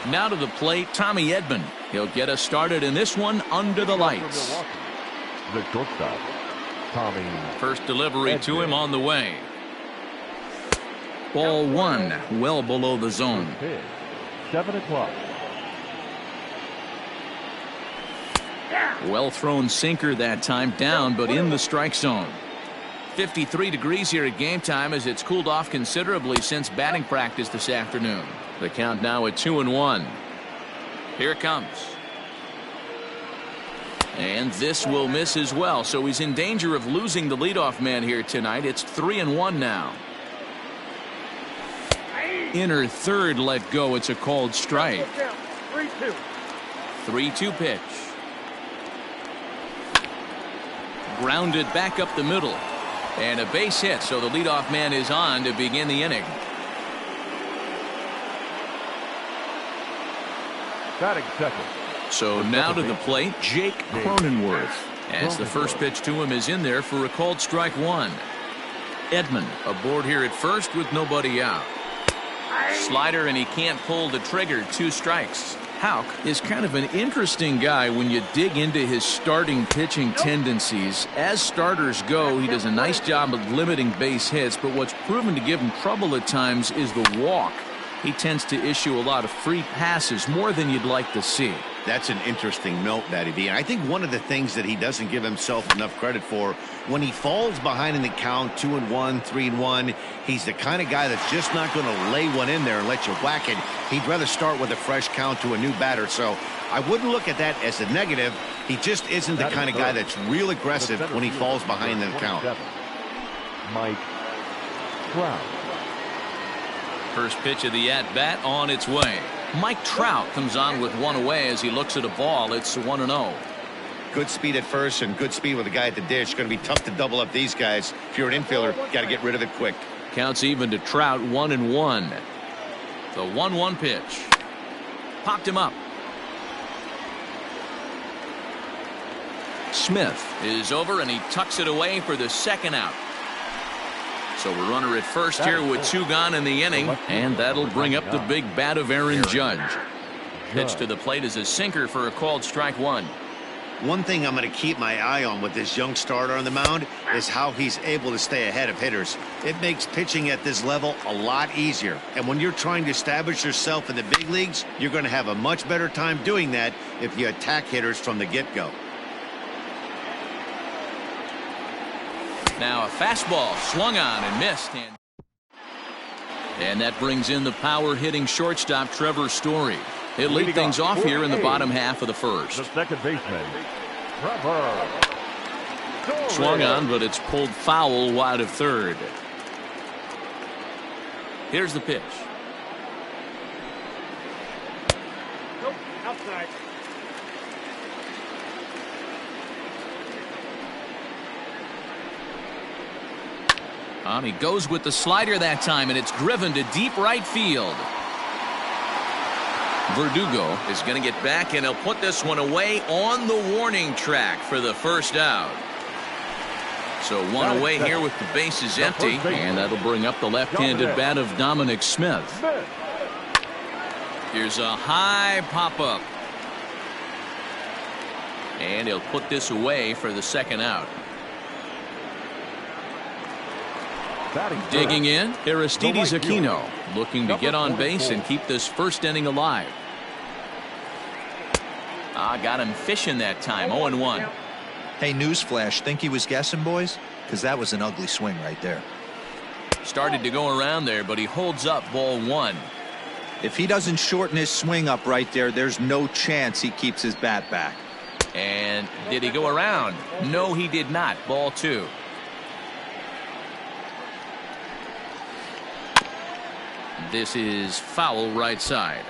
Now to the plate, Tommy Edman. He'll get us started in this one under the lights. The shortstop, Tommy. First delivery to him on the way. Ball one, well below the zone. 7 o'clock. Well thrown sinker that time, down but in the strike zone. 53 degrees here at game time as it's cooled off considerably since batting practice this afternoon. The count now at 2-1. Here it comes. And this will miss as well, so he's in danger of losing the leadoff man here tonight. It's 3-1 now. Inner third let go. It's a called strike. 3-2. 3-2 pitch. Grounded back up the middle. And a base hit, so the leadoff man is on to begin the inning. Batting second. So now to the plate, Jake Cronenworth. As the first pitch to him is in there for a called strike one. Edman aboard here at first with nobody out. Slider, and he can't pull the trigger. 2 strikes. Houck is kind of an interesting guy when you dig into his starting pitching tendencies. As starters go, he does a nice job of limiting base hits, but what's proven to give him trouble at times is the walk. He tends to issue a lot of free passes, more than you'd like to see. That's an interesting note, Matty B. And I think one of the things that he doesn't give himself enough credit for, when he falls behind in the count, 2-1, 3-1, he's the kind of guy that's just not going to lay one in there and let you whack it. He'd rather start with a fresh count to a new batter. So I wouldn't look at that as a negative. He just isn't the kind of guy that's real aggressive when he falls behind in the count. Mike Trout. First pitch of the at-bat on its way. Mike Trout comes on with one away as he looks at a ball. It's 1-0. Good speed at first and good speed with the guy at the dish. Going to be tough to double up these guys. If you're an infielder, got to get rid of it quick. Counts even to Trout, 1-1. The 1-1 pitch. Popped him up. Smith is over and he tucks it away for the second out. So a runner at first here with 2 gone in the inning, and that'll bring up the big bat of Aaron Judge. Pitch to the plate is a sinker for a called strike one. One thing I'm going to keep my eye on with this young starter on the mound is how he's able to stay ahead of hitters. It makes pitching at this level a lot easier. And when you're trying to establish yourself in the big leagues, you're going to have a much better time doing that if you attack hitters from the get-go. Now a fastball swung on and missed. And that brings in the power-hitting shortstop Trevor Story. He'll lead things off here in the bottom half of the first. The second baseman, Trevor. Swung on, but it's pulled foul wide of third. Here's the pitch. Nope, outside. He goes with the slider that time, and it's driven to deep right field. Verdugo is going to get back, and he'll put this one away on the warning track for the first out. So one away here with the bases empty, and that'll bring up the left-handed bat of Dominic Smith. Here's a high pop-up. And he'll put this away for the second out. Digging in, Aristides Aquino, looking to get on base and keep this first inning alive. Got him fishing that time, 0-1. Hey, newsflash, think he was guessing, boys? Because that was an ugly swing right there. Started to go around there, but he holds up ball one. If he doesn't shorten his swing up right there, there's no chance he keeps his bat back. And did he go around? No, he did not. Ball two. This is foul right side.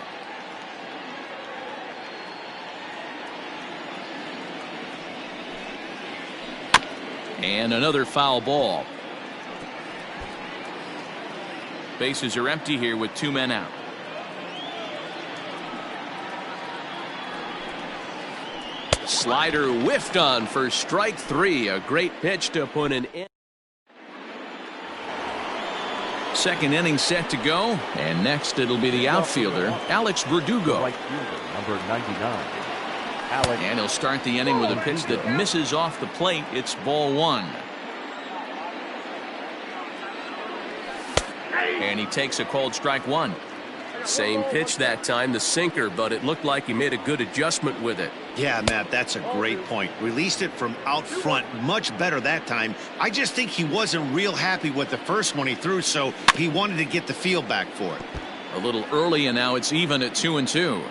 And another foul ball. Bases are empty here with 2 men out. Slider whiffed on for strike 3. A great pitch to put an end. Second inning set to go, and next it'll be the outfielder, Alex Verdugo. Right fielder, number 99. Alex. And he'll start the inning with a pitch that misses off the plate. It's ball one. And he takes a called strike one. Same pitch that time, the sinker, but it looked like he made a good adjustment with it. Yeah, Matt, that's a great point. Released it from out front much better that time. I just think he wasn't real happy with the first one he threw, so he wanted to get the feel back for it. A little early, and now it's even at 2-2.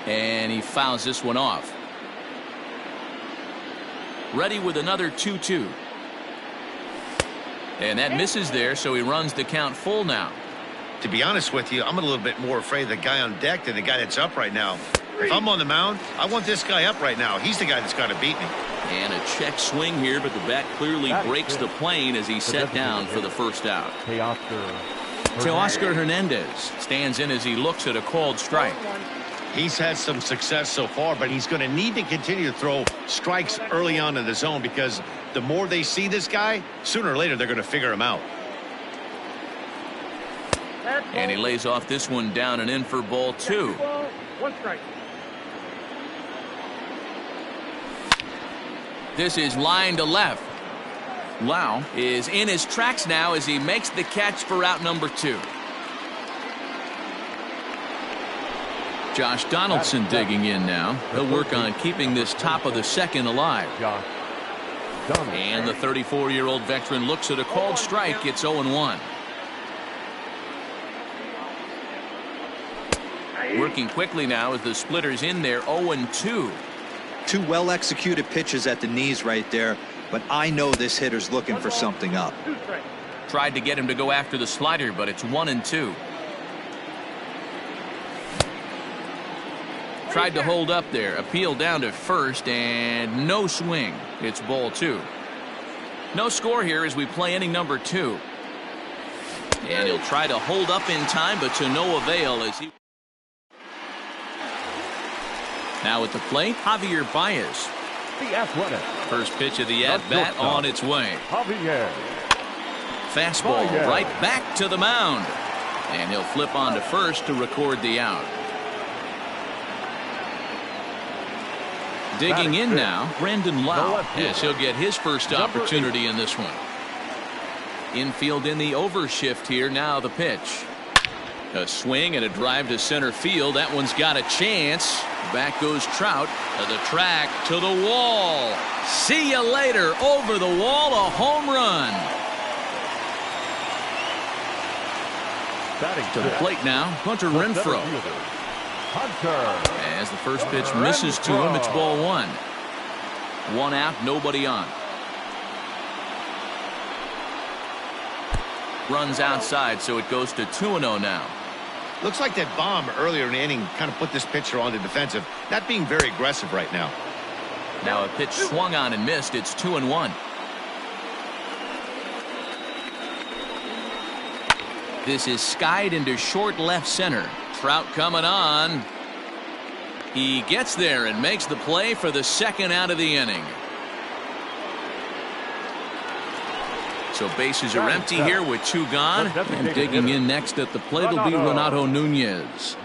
And he fouls this one off. Ready with another 2-2. And that misses there, so he runs the count full now. To be honest with you, I'm a little bit more afraid of the guy on deck than the guy that's up right now. If I'm on the mound, I want this guy up right now. He's the guy that's got to beat me. And a check swing here, but the bat clearly breaks the plane as he's set down for the first out. Teoscar Hernandez stands in as he looks at a called strike. He's had some success so far, but he's going to need to continue to throw strikes early on in the zone because the more they see this guy, sooner or later they're going to figure him out. And he lays off this one down and in for ball two. One strike. This is line to left. Lau is in his tracks now as he makes the catch for out number two. Josh Donaldson digging in now. He'll work on keeping this top of the second alive. And the 34-year-old veteran looks at a called strike. It's 0-1. Working quickly now as the splitter's in there. 0-2. Two well-executed pitches at the knees right there, but I know this hitter's looking for something up. Tried to get him to go after the slider, but it's 1-2. Tried to hold up there. Appeal down to first, and no swing. It's ball two. No score here as we play inning number two. And he'll try to hold up in time, but to no avail as he... Now at the plate, Javier Baez. The Athletic. First pitch of the at-bat on its way. Javier. Fastball right back to the mound. And he'll flip on to first to record the out. Digging in now, Brandon Lau, as he'll get his first opportunity in this one. Infield in the overshift here. Now the pitch. A swing and a drive to center field. That one's got a chance. Back goes Trout to the track, to the wall. See you later. Over the wall, a home run. To the plate now, Hunter Renfroe. As the first pitch misses to him, it's ball one. One out, nobody on. Runs outside, so it goes to 2-0 now. Looks like that bomb earlier in the inning kind of put this pitcher on the defensive, not being very aggressive right now. Now a pitch swung on and missed. It's 2-1. This is skied into short left center. Trout coming on. He gets there and makes the play for the second out of the inning. So bases are empty here with two gone. And digging in next at the plate will be Renato Nunez.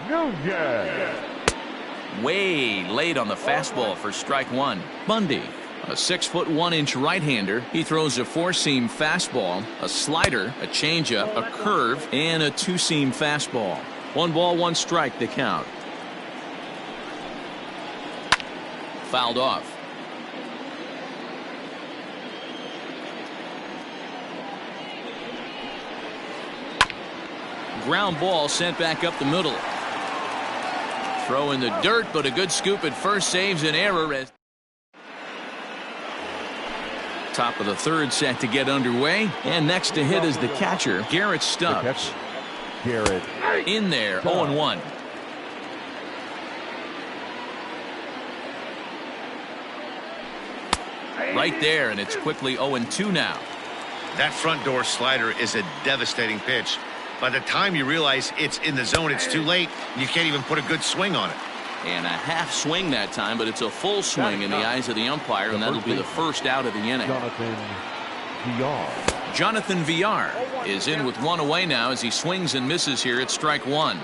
Way late on the fastball for strike one. Bundy, a 6'1" right-hander. He throws a four-seam fastball, a slider, a changeup, a curve, and a two-seam fastball. 1 ball, 1 strike, the count. Fouled off. Ground ball sent back up the middle. Throw in the dirt, but a good scoop at first saves an error. As top of the third set to get underway, and next to hit is the catcher, Garrett Stubbs. Garrett in there. 0-1. Right there, and it's quickly 0-2 now. That front door slider is a devastating pitch. By the time you realize it's in the zone, it's too late. You can't even put a good swing on it. And a half swing that time, but it's a full swing in the eyes of the umpire, and that'll be the first out of the inning. VR. Jonathan VR is in with one away now as he swings and misses here at strike one.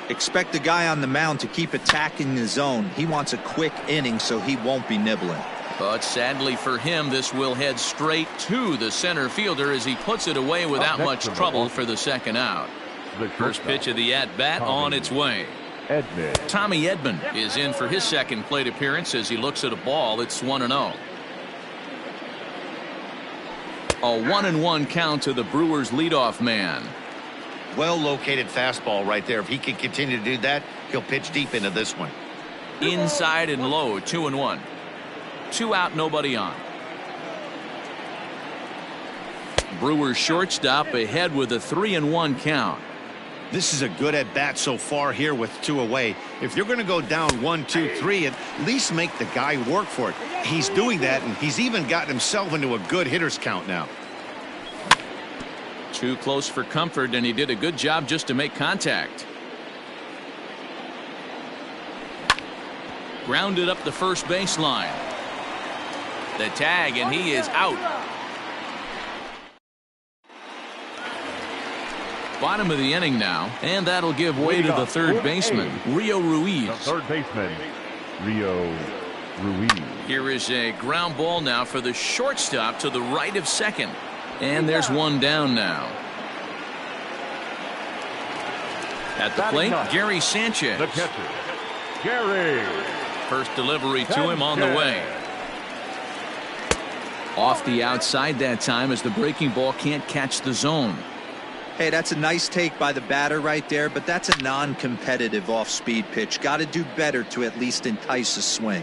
Expect the guy on the mound to keep attacking the zone. He wants a quick inning, so he won't be nibbling. But sadly for him, this will head straight to the center fielder as he puts it away without much trouble for the second out. First pitch of the at-bat on its way. Tommy Edman is in for his second plate appearance as he looks at a ball. It's 1-0. A 1-1 count to the Brewers leadoff man. Well located fastball right there. If he can continue to do that, he'll pitch deep into this one. Inside and low, 2-1. 2 out, nobody on. Brewers shortstop ahead with a 3-1 count. This is a good at bat so far here with 2 away. If you're going to go down 1, 2, 3, at least make the guy work for it. He's doing that, and he's even gotten himself into a good hitter's count now. Too close for comfort, and he did a good job just to make contact. Grounded up the first baseline. The tag, and he is out. Bottom of the inning now, and that'll give way to the third baseman, Rio Ruiz. The third baseman, Rio Ruiz. Here is a ground ball now for the shortstop to the right of second. And there's one down now. At the plate, Gary Sanchez. The catcher, Gary. First delivery to him on the way. Off the outside that time as the breaking ball can't catch the zone. Hey, that's a nice take by the batter right there, but that's a non-competitive off-speed pitch. Got to do better to at least entice a swing.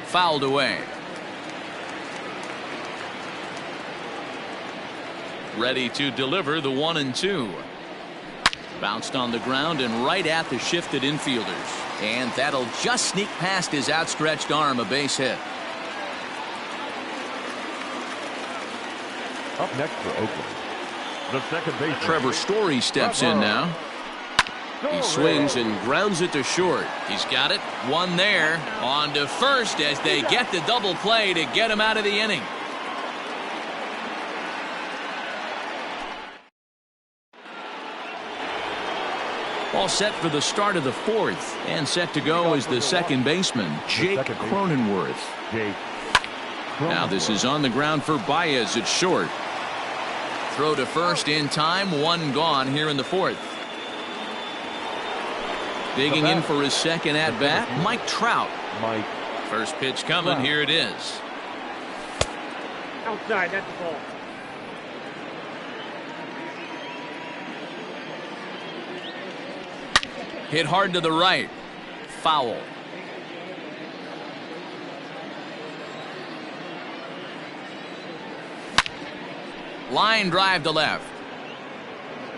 Fouled away. Ready to deliver the 1-2. Bounced on the ground and right at the shifted infielders. And that'll just sneak past his outstretched arm, a base hit. Up next for Oakland, the second baseman, Trevor Story steps in now. He swings and grounds it to short. He's got it. One there. On to first as they get the double play to get him out of the inning. All set for the start of the fourth. And set to go is the second baseman, Jake Cronenworth. Now this is on the ground for Baez at short. Throw to first in time. One gone here in the fourth. Digging in for his second at bat, Mike Trout. First pitch coming. Here it is. Outside, that's the ball. Hit hard to the right. Foul. Line drive to left.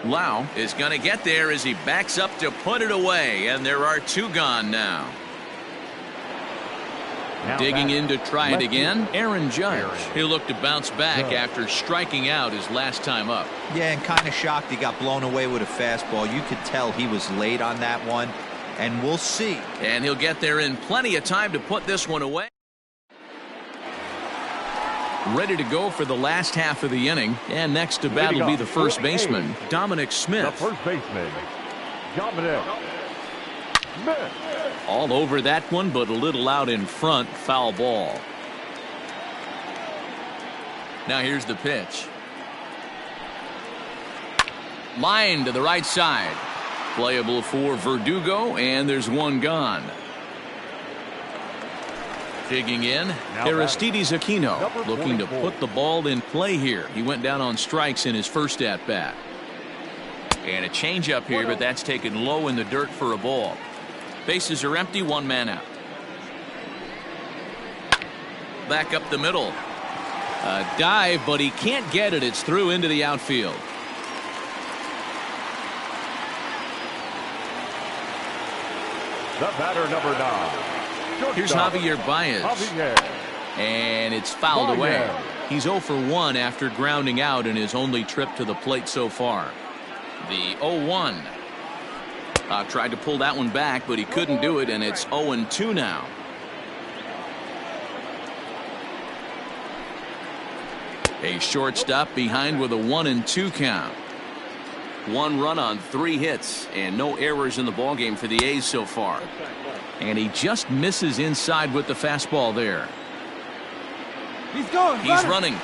Lau is going to get there as he backs up to put it away, and there are 2 gone now. Digging in to try it again, Aaron Judge. He'll look to bounce back after striking out his last time up. Yeah, and kind of shocked he got blown away with a fastball. You could tell he was late on that one, and we'll see. And he'll get there in plenty of time to put this one away. Ready to go for the last half of the inning, and next to bat will be the first baseman, Dominic Smith. The first baseman, Dominic Smith. All over that one, but a little out in front. Foul ball. Now here's the pitch. Line to the right side. Playable for Verdugo, and there's one gone. Digging in, Aristides Aquino looking to put the ball in play here. He went down on strikes in his first at-bat. And a changeup here, but that's taken low in the dirt for a ball. Bases are empty, 1 man out. Back up the middle. A dive, but he can't get it. It's through into the outfield. The batter, number 9. Here's Javier Baez. And it's fouled away. He's 0 for 1 after grounding out in his only trip to the plate so far. The 0-1. Tried to pull that one back, but he couldn't do it, and it's 0-2 now. A shortstop behind with a 1-2 count. 1 run on 3 hits and no errors in the ballgame for the A's so far. And he just misses inside with the fastball there. He's running.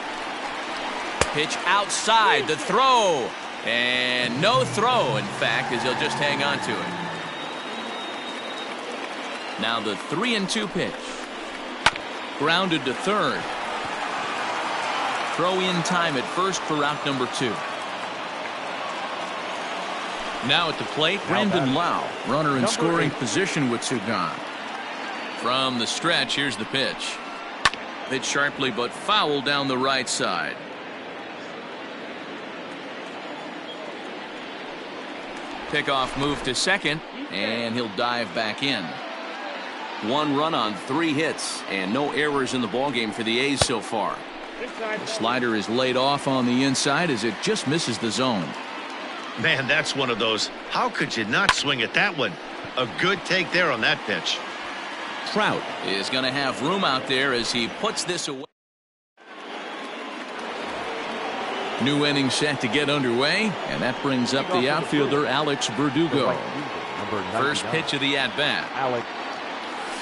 Pitch outside, the throw. And no throw, in fact, as he'll just hang on to it. Now the 3-2 pitch. Grounded to third. Throw in time at first for out number 2. Now at the plate, Brandon Lau, runner in scoring position with 2 gone. From the stretch, here's the pitch. Hit sharply but foul down the right side. Pickoff move to second, and he'll dive back in. 1 run on 3 hits and no errors in the ballgame for the A's so far. The slider is laid off on the inside as it just misses the zone. Man, that's one of those. How could you not swing at that one? A good take there on that pitch. Trout is going to have room out there as he puts this away. New inning set to get underway, and that brings up the outfielder Alex Verdugo. First pitch of the at-bat. Alex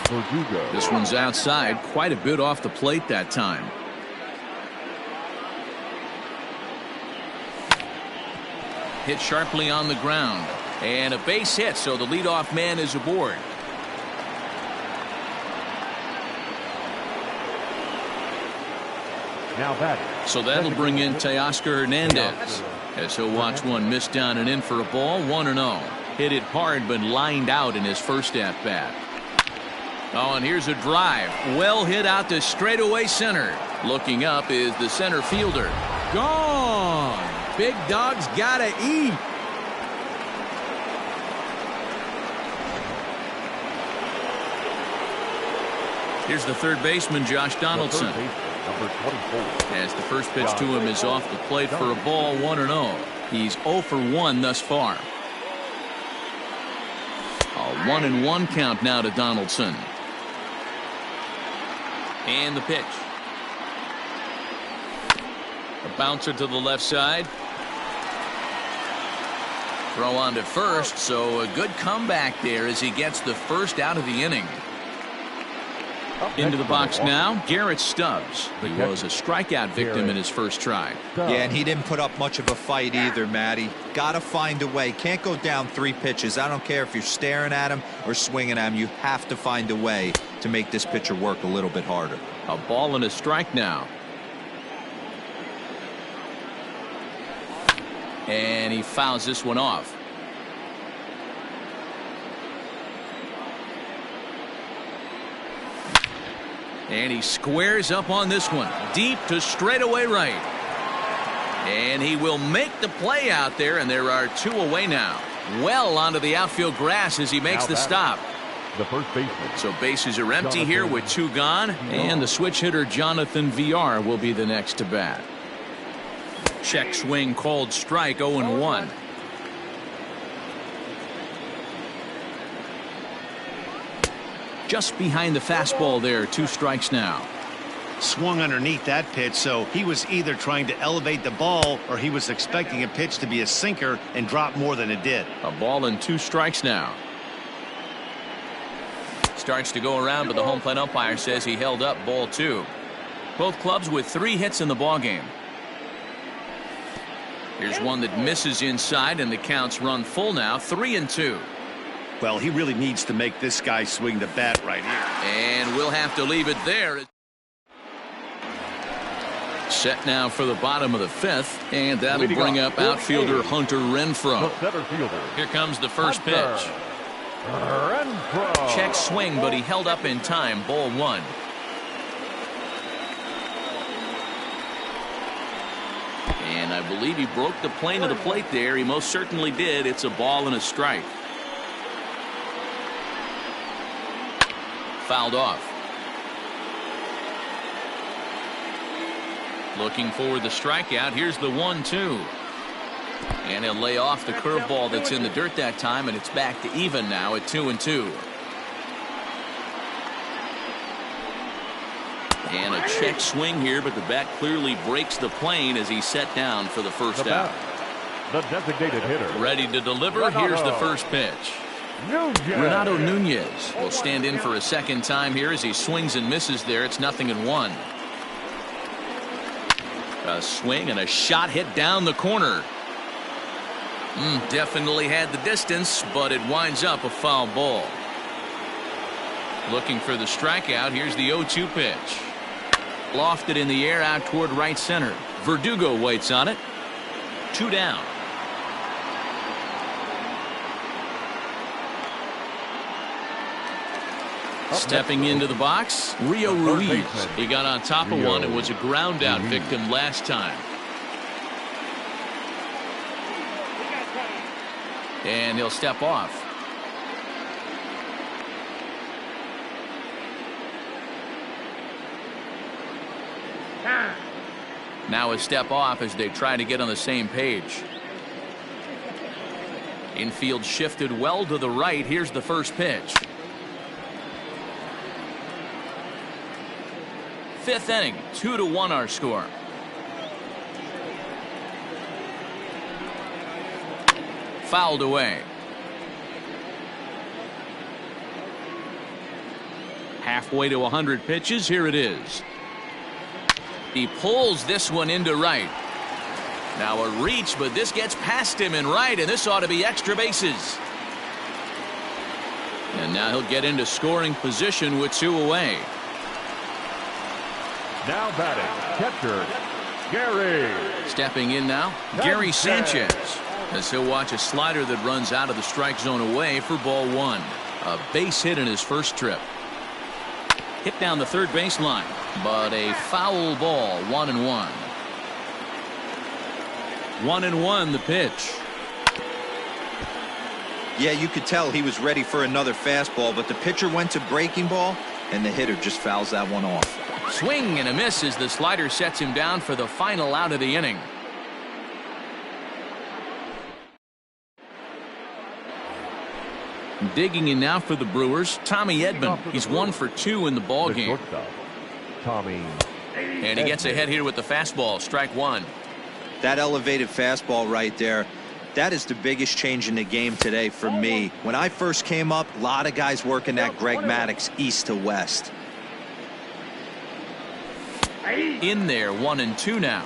Verdugo. This one's outside, quite a bit off the plate that time. Hit sharply on the ground, and a base hit, so the leadoff man is aboard. Now batting. So that'll bring in Teoscar Hernandez as he'll watch one miss down and in for a ball. 1-0. Hit it hard but lined out in his first at bat. Oh, and here's a drive. Well hit out to straightaway center. Looking up is the center fielder. Gone. Big dog's gotta eat. Here's the third baseman, Josh Donaldson. Number 24. As the first pitch to him is off the plate for a ball. 1-0. He's 0 for 1 thus far. A 1-1 count now to Donaldson. And the pitch. A bouncer to the left side. Throw on to first, so a good comeback there as he gets the first out of the inning. Into the box now, Garrett Stubbs. He was a strikeout victim in his first try. Yeah, and he didn't put up much of a fight either, Matty. Got to find a way. Can't go down 3 pitches. I don't care if you're staring at him or swinging at him. You have to find a way to make this pitcher work a little bit harder. A ball and a strike now. And he fouls this one off. And he squares up on this one. Deep to straightaway right. And he will make the play out there, and there are 2 away now. Well onto the outfield grass as he makes the stop. The first baseman. So bases are empty here with 2 gone. And the switch hitter Jonathan VR will be the next to bat. Check swing called strike. 0-1. Just behind the fastball there. 2 strikes now. Swung underneath that pitch, so he was either trying to elevate the ball or he was expecting a pitch to be a sinker and drop more than it did. A ball and 2 strikes now. Starts to go around, but the home plate umpire says he held up ball 2. Both clubs with 3 hits in the ballgame. Here's one that misses inside, and the counts run full now. 3-2. Well, he really needs to make this guy swing the bat right here. And we'll have to leave it there. Set now for the bottom of the 5th, and that'll bring up outfielder Hunter Renfroe. The center fielder. Here comes the first pitch. Renfroe. Check swing, but he held up in time. Ball 1. And I believe he broke the plane of the plate there. He most certainly did. It's a ball and a strike. Fouled off. Looking for the strikeout. Here's the 1-2. And he'll lay off the curveball that's in the dirt that time, and it's back to even now at 2-2. And a check swing here, but the bat clearly breaks the plane as he's set down for the first out. The designated hitter. Ready to deliver. Here's the first pitch. Renato Nunez will stand in for a second time here as he swings and misses there. It's 0-1. A swing and a shot hit down the corner. Definitely had the distance, but it winds up a foul ball. Looking for the strikeout. Here's the 0-2 pitch. Lofted in the air out toward right center. Verdugo waits on it. 2 down. Stepping into the box, Rio Ruiz. He got on top of one and was a ground out victim last time. And he'll step off. Now a step off as they try to get on the same page. Infield shifted well to the right. Here's the first pitch. 5th inning, 2-1 our score. Fouled away. Halfway to 100 pitches. Here it is. He pulls this one into right. Now a reach, but this gets past him in right, and this ought to be extra bases. And now he'll get into scoring position with 2 away. Now batting, catcher, Gary. Stepping in now, Gary Sanchez. As he'll watch a slider that runs out of the strike zone away for ball 1. A base hit in his first trip. Hit down the third baseline, but a foul ball. 1-1. 1-1 the pitch. Yeah, you could tell he was ready for another fastball, but the pitcher went to breaking ball, and the hitter just fouls that one off. Swing and a miss as the slider sets him down for the final out of the inning. Digging in now for the Brewers, Tommy Edman. He's 1 for 2 in the ball game. Tommy. And he gets ahead here with the fastball. Strike 1. That elevated fastball right there, that is the biggest change in the game today for me. When I first came up, a lot of guys working that Greg Maddux east to west. In there, 1-2 now.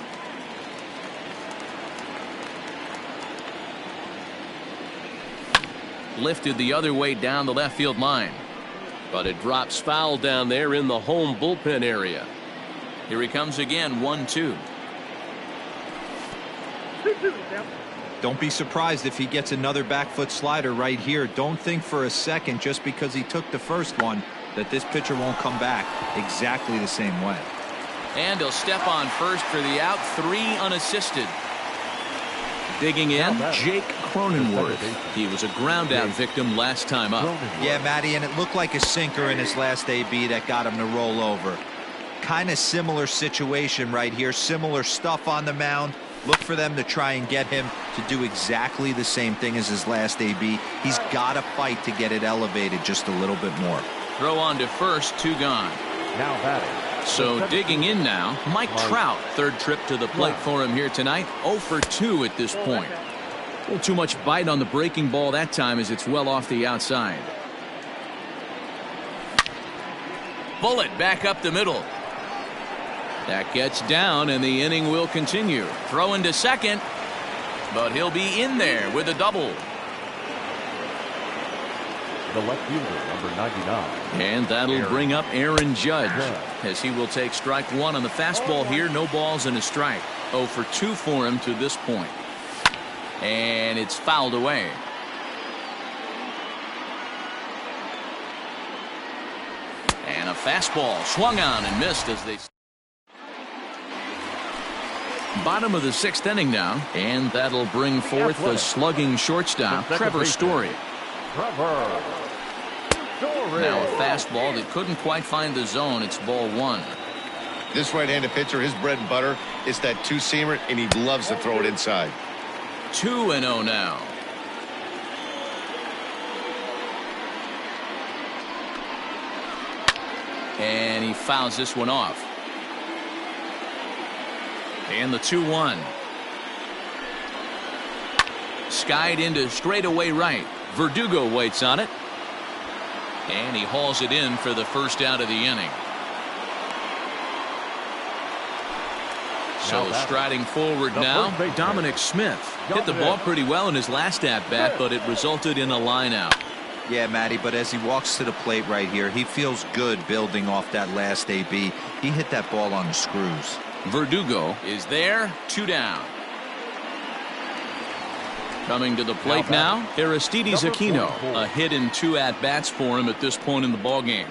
Lifted the other way down the left field line. But it drops foul down there in the home bullpen area. Here he comes again, 1-2. Don't be surprised if he gets another back foot slider right here. Don't think for a second, just because he took the first one, that this pitcher won't come back exactly the same way. And he'll step on first for the out. 3 unassisted. Digging in, Jake Cronenworth. He was a ground out victim last time up. Yeah, Matty, and it looked like a sinker in his last AB that got him to roll over. Kind of similar situation right here. Similar stuff on the mound. Look for them to try and get him to do exactly the same thing as his last AB. He's got to fight to get it elevated just a little bit more. Throw on to first, 2 gone. Now batting. So digging in now, Mike Trout. Third trip to the plate for him here tonight. 0 for 2 at this point. A little too much bite on the breaking ball that time as it's well off the outside. Bullet back up the middle. That gets down, and the inning will continue. Throw into second, but he'll be in there with a double. The left fielder, number 99. And that'll bring up Aaron Judge as he will take strike 1 on the fastball here. No balls and a strike. 0 for 2 for him to this point. And it's fouled away. And a fastball swung on and missed as they... Bottom of the 6th inning now, and that'll bring forth the slugging shortstop, Trevor Story. Now a fastball that couldn't quite find the zone. It's ball 1. This right-handed pitcher, his bread and butter is that 2-seamer, and he loves to throw it inside. 2-0 now. And he fouls this one off. And the 2-1. Skied into straightaway right. Verdugo waits on it. And he hauls it in for the first out of the inning. So striding forward now, Dominic Smith hit the ball pretty well in his last at-bat, but it resulted in a line out. Yeah, Matty, but as he walks to the plate right here, he feels good building off that last AB. He hit that ball on the screws. Verdugo is there, 2 down. Coming to the plate now, Aristides Aquino. A hit in 2 at-bats for him at this point in the ballgame.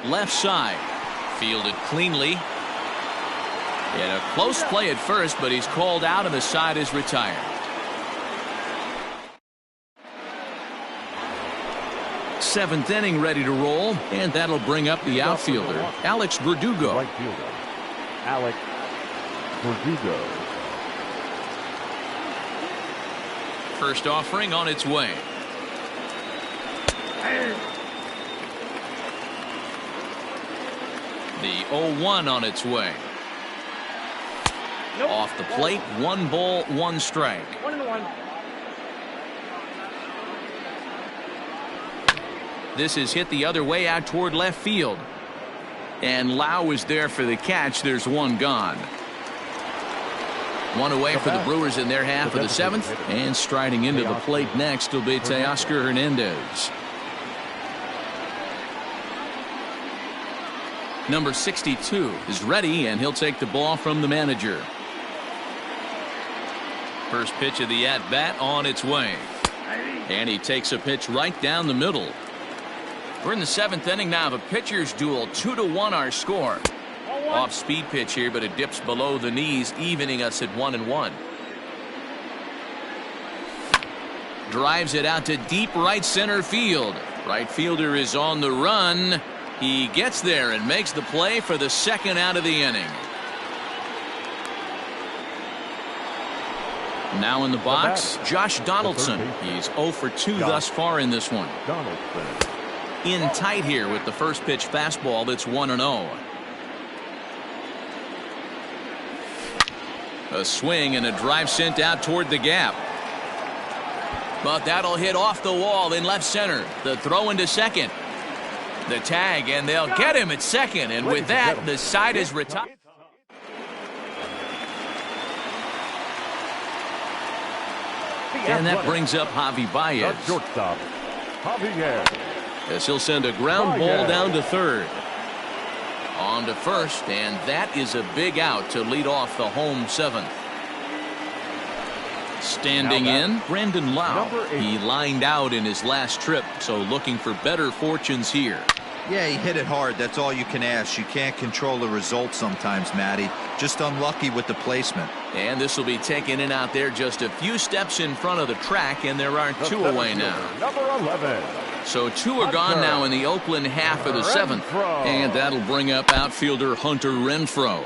Left side, fielded cleanly. He had a close play at first, but he's called out and the side is retired. Seventh inning ready to roll, and that'll bring up the outfielder, Alex Verdugo. Right fielder, Alex Verdugo. First offering on its way. The 0-1 on its way. Nope. Off the plate, 1 ball, 1 strike. 1-1. This is hit the other way out toward left field. And Lau is there for the catch. There's 1 gone. 1 away for the Brewers in their half of the 7th. And striding into the plate next will be Teoscar Hernandez. Number 62 is ready, and he'll take the ball from the manager. First pitch of the at-bat on its way. And he takes a pitch right down the middle. We're in the 7th inning now of a pitcher's duel. 2-1 our score. Off-speed pitch here, but it dips below the knees, evening us at 1-1. Drives it out to deep right center field. Right fielder is on the run. He gets there and makes the play for the 2nd out of the inning. Now in the box, Josh Donaldson. He's 0 for 2 thus far in this one. In tight here with the first pitch fastball that's 1-0. A swing and a drive sent out toward the gap. But that'll hit off the wall in left center. The throw into second. The tag, and they'll get him at second. And with that, the side is retired. And that brings up Javi Baez. Shortstop, Javier. As he'll send a ground ball down to third. On to first, and that is a big out to lead off the home 7th. Standing in, Brandon Lau. He lined out in his last trip, so looking for better fortunes here. Yeah, he hit it hard. That's all you can ask. You can't control the result sometimes, Matty. Just unlucky with the placement. And this will be taken in out there just a few steps in front of the track, and there are 2 away now. Number 11. So 2 are gone now in the Oakland half of the 7th. And that'll bring up outfielder Hunter Renfroe.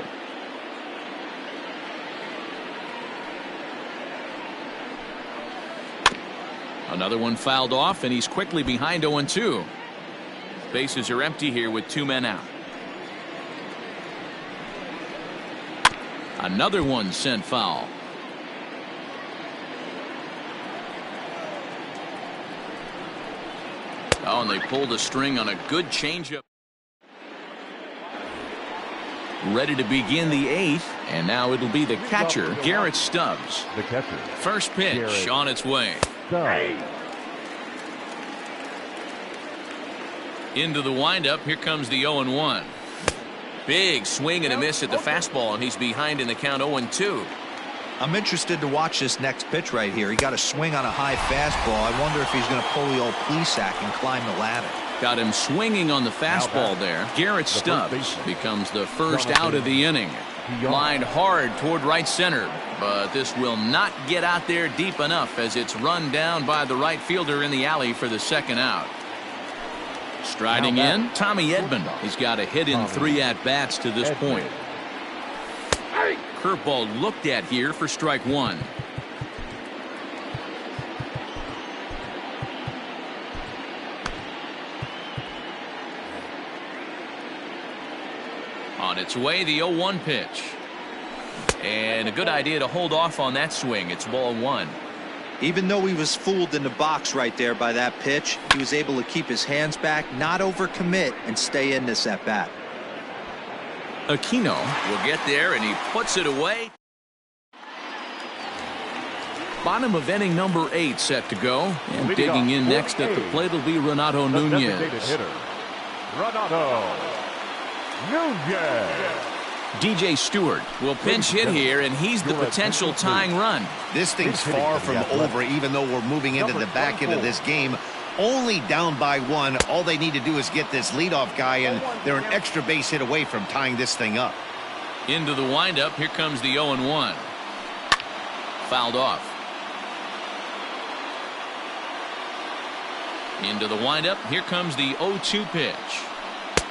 Another one fouled off, and he's quickly behind 0-2. Bases are empty here with 2 men out. Another one sent foul. Oh, and they pulled a string on a good changeup. Ready to begin the 8th, and now it'll be the catcher, Garrett Stubbs. The catcher. First pitch on its way. Stubbs. Into the windup. Here comes the 0-1. Big swing and a miss at the fastball, and he's behind in the count 0-2. I'm interested to watch this next pitch right here. He got a swing on a high fastball. I wonder if he's going to pull the old Plesac and climb the ladder. Got him swinging on the fastball there. Garrett Stubbs becomes the first out of the inning. Lined hard toward right center, but this will not get out there deep enough as it's run down by the right fielder in the alley for the 2nd out. Striding in, Tommy Edman. He's got a hit in 3 at-bats to this point. Curveball looked at here for strike 1. On its way, the 0-1 pitch. And a good idea to hold off on that swing. It's ball one. Even though he was fooled in the box right there by that pitch, he was able to keep his hands back, not overcommit, and stay in this at bat. Aquino will get there, and he puts it away. Bottom of inning number 8 set to go. And digging in next at the plate will be Renato Nunez. Renato Nunez. DJ Stewart will pinch hit here, and he's the potential tying run. This thing's far from over, even though we're moving into the back end of this game. Only down by 1. All they need to do is get this leadoff guy, and they're an extra base hit away from tying this thing up. Into the windup. Here comes the 0-1. Fouled off. Into the windup. Here comes the 0-2 pitch.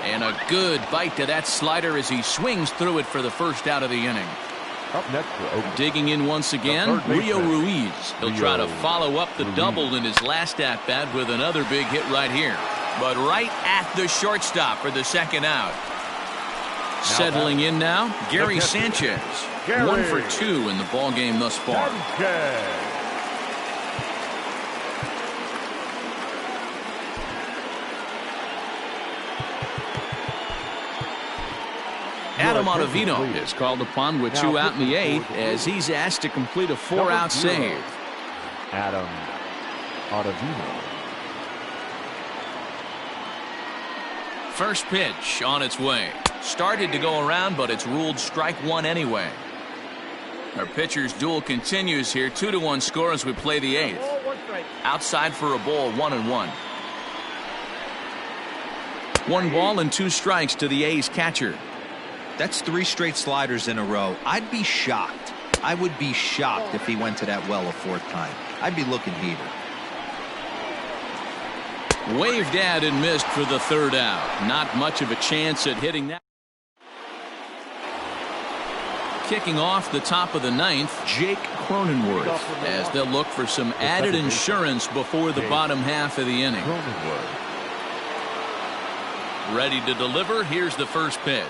And a good bite to that slider as he swings through it for the first out of the inning. Up next, digging in once again, Rio Ruiz. He'll try to follow up the double in his last at-bat with another big hit right here. But right at the shortstop for the second out. Settling in now, Gary Sanchez. 1 for 2 in the ballgame thus far. Adam Ottavino is called upon with 2 out in the 8th as he's asked to complete a 4-out save. Adam Ottavino. First pitch on its way. Started to go around, but it's ruled strike 1 anyway. Our pitcher's duel continues here. 2-1 score as we play the 8th. Outside for a ball, 1-1. 1 ball and 2 strikes to the A's catcher. That's 3 straight sliders in a row. I'd be shocked. I would be shocked if he went to that well a 4th time. I'd be looking heated. Waved at and missed for the 3rd out. Not much of a chance at hitting that. Kicking off the top of the 9th, Jake Cronenworth, as they'll look for some added insurance before the bottom half of the inning. Ready to deliver. Here's the first pitch.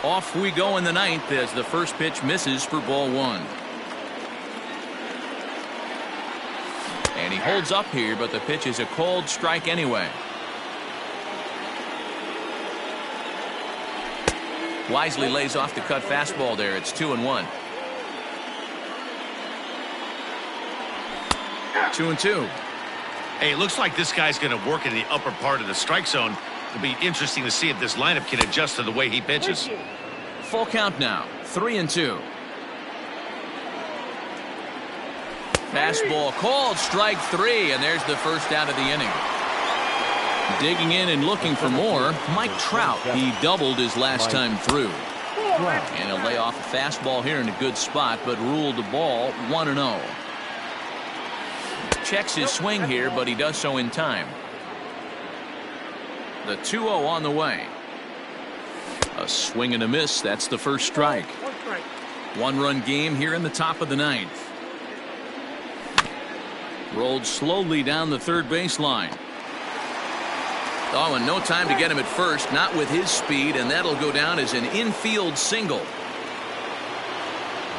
Off we go in the 9th as the first pitch misses for ball 1. And he holds up here, but the pitch is a called strike anyway. Wisely lays off the cut fastball there. It's 2-1. 2-2. Hey, it looks like this guy's going to work in the upper part of the strike zone. It'll be interesting to see if this lineup can adjust to the way he pitches. Full count now. 3-2. Fastball called, strike 3, and there's the first out of the inning. Digging in and looking for more, Mike Trout. He doubled his last time through. And he'll lay off a fastball here in a good spot, but ruled the ball 1-0. Checks his swing here, but he does so in time. The 2-0 on the way. A swing and a miss. That's the first strike. 1-run game here in the top of the 9th. Rolled slowly down the third baseline. Oh, and no time to get him at first. Not with his speed, and that'll go down as an infield single.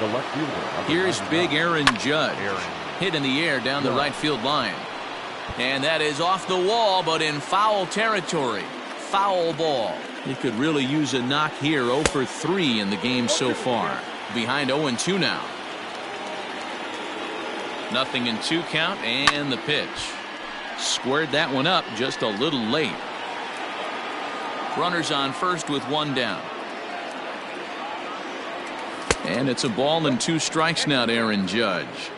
The left fielder. Here's big Aaron Judge. Hit in the air down the right field line. And that is off the wall, but in foul territory. Foul ball. He could really use a knock here. 0 for 3 in the game so far. Behind 0-2 now. 0-2 count, and the pitch. Squared that one up just a little late. Runners on first with 1 down. And it's a ball and 2 strikes now to Aaron Judge.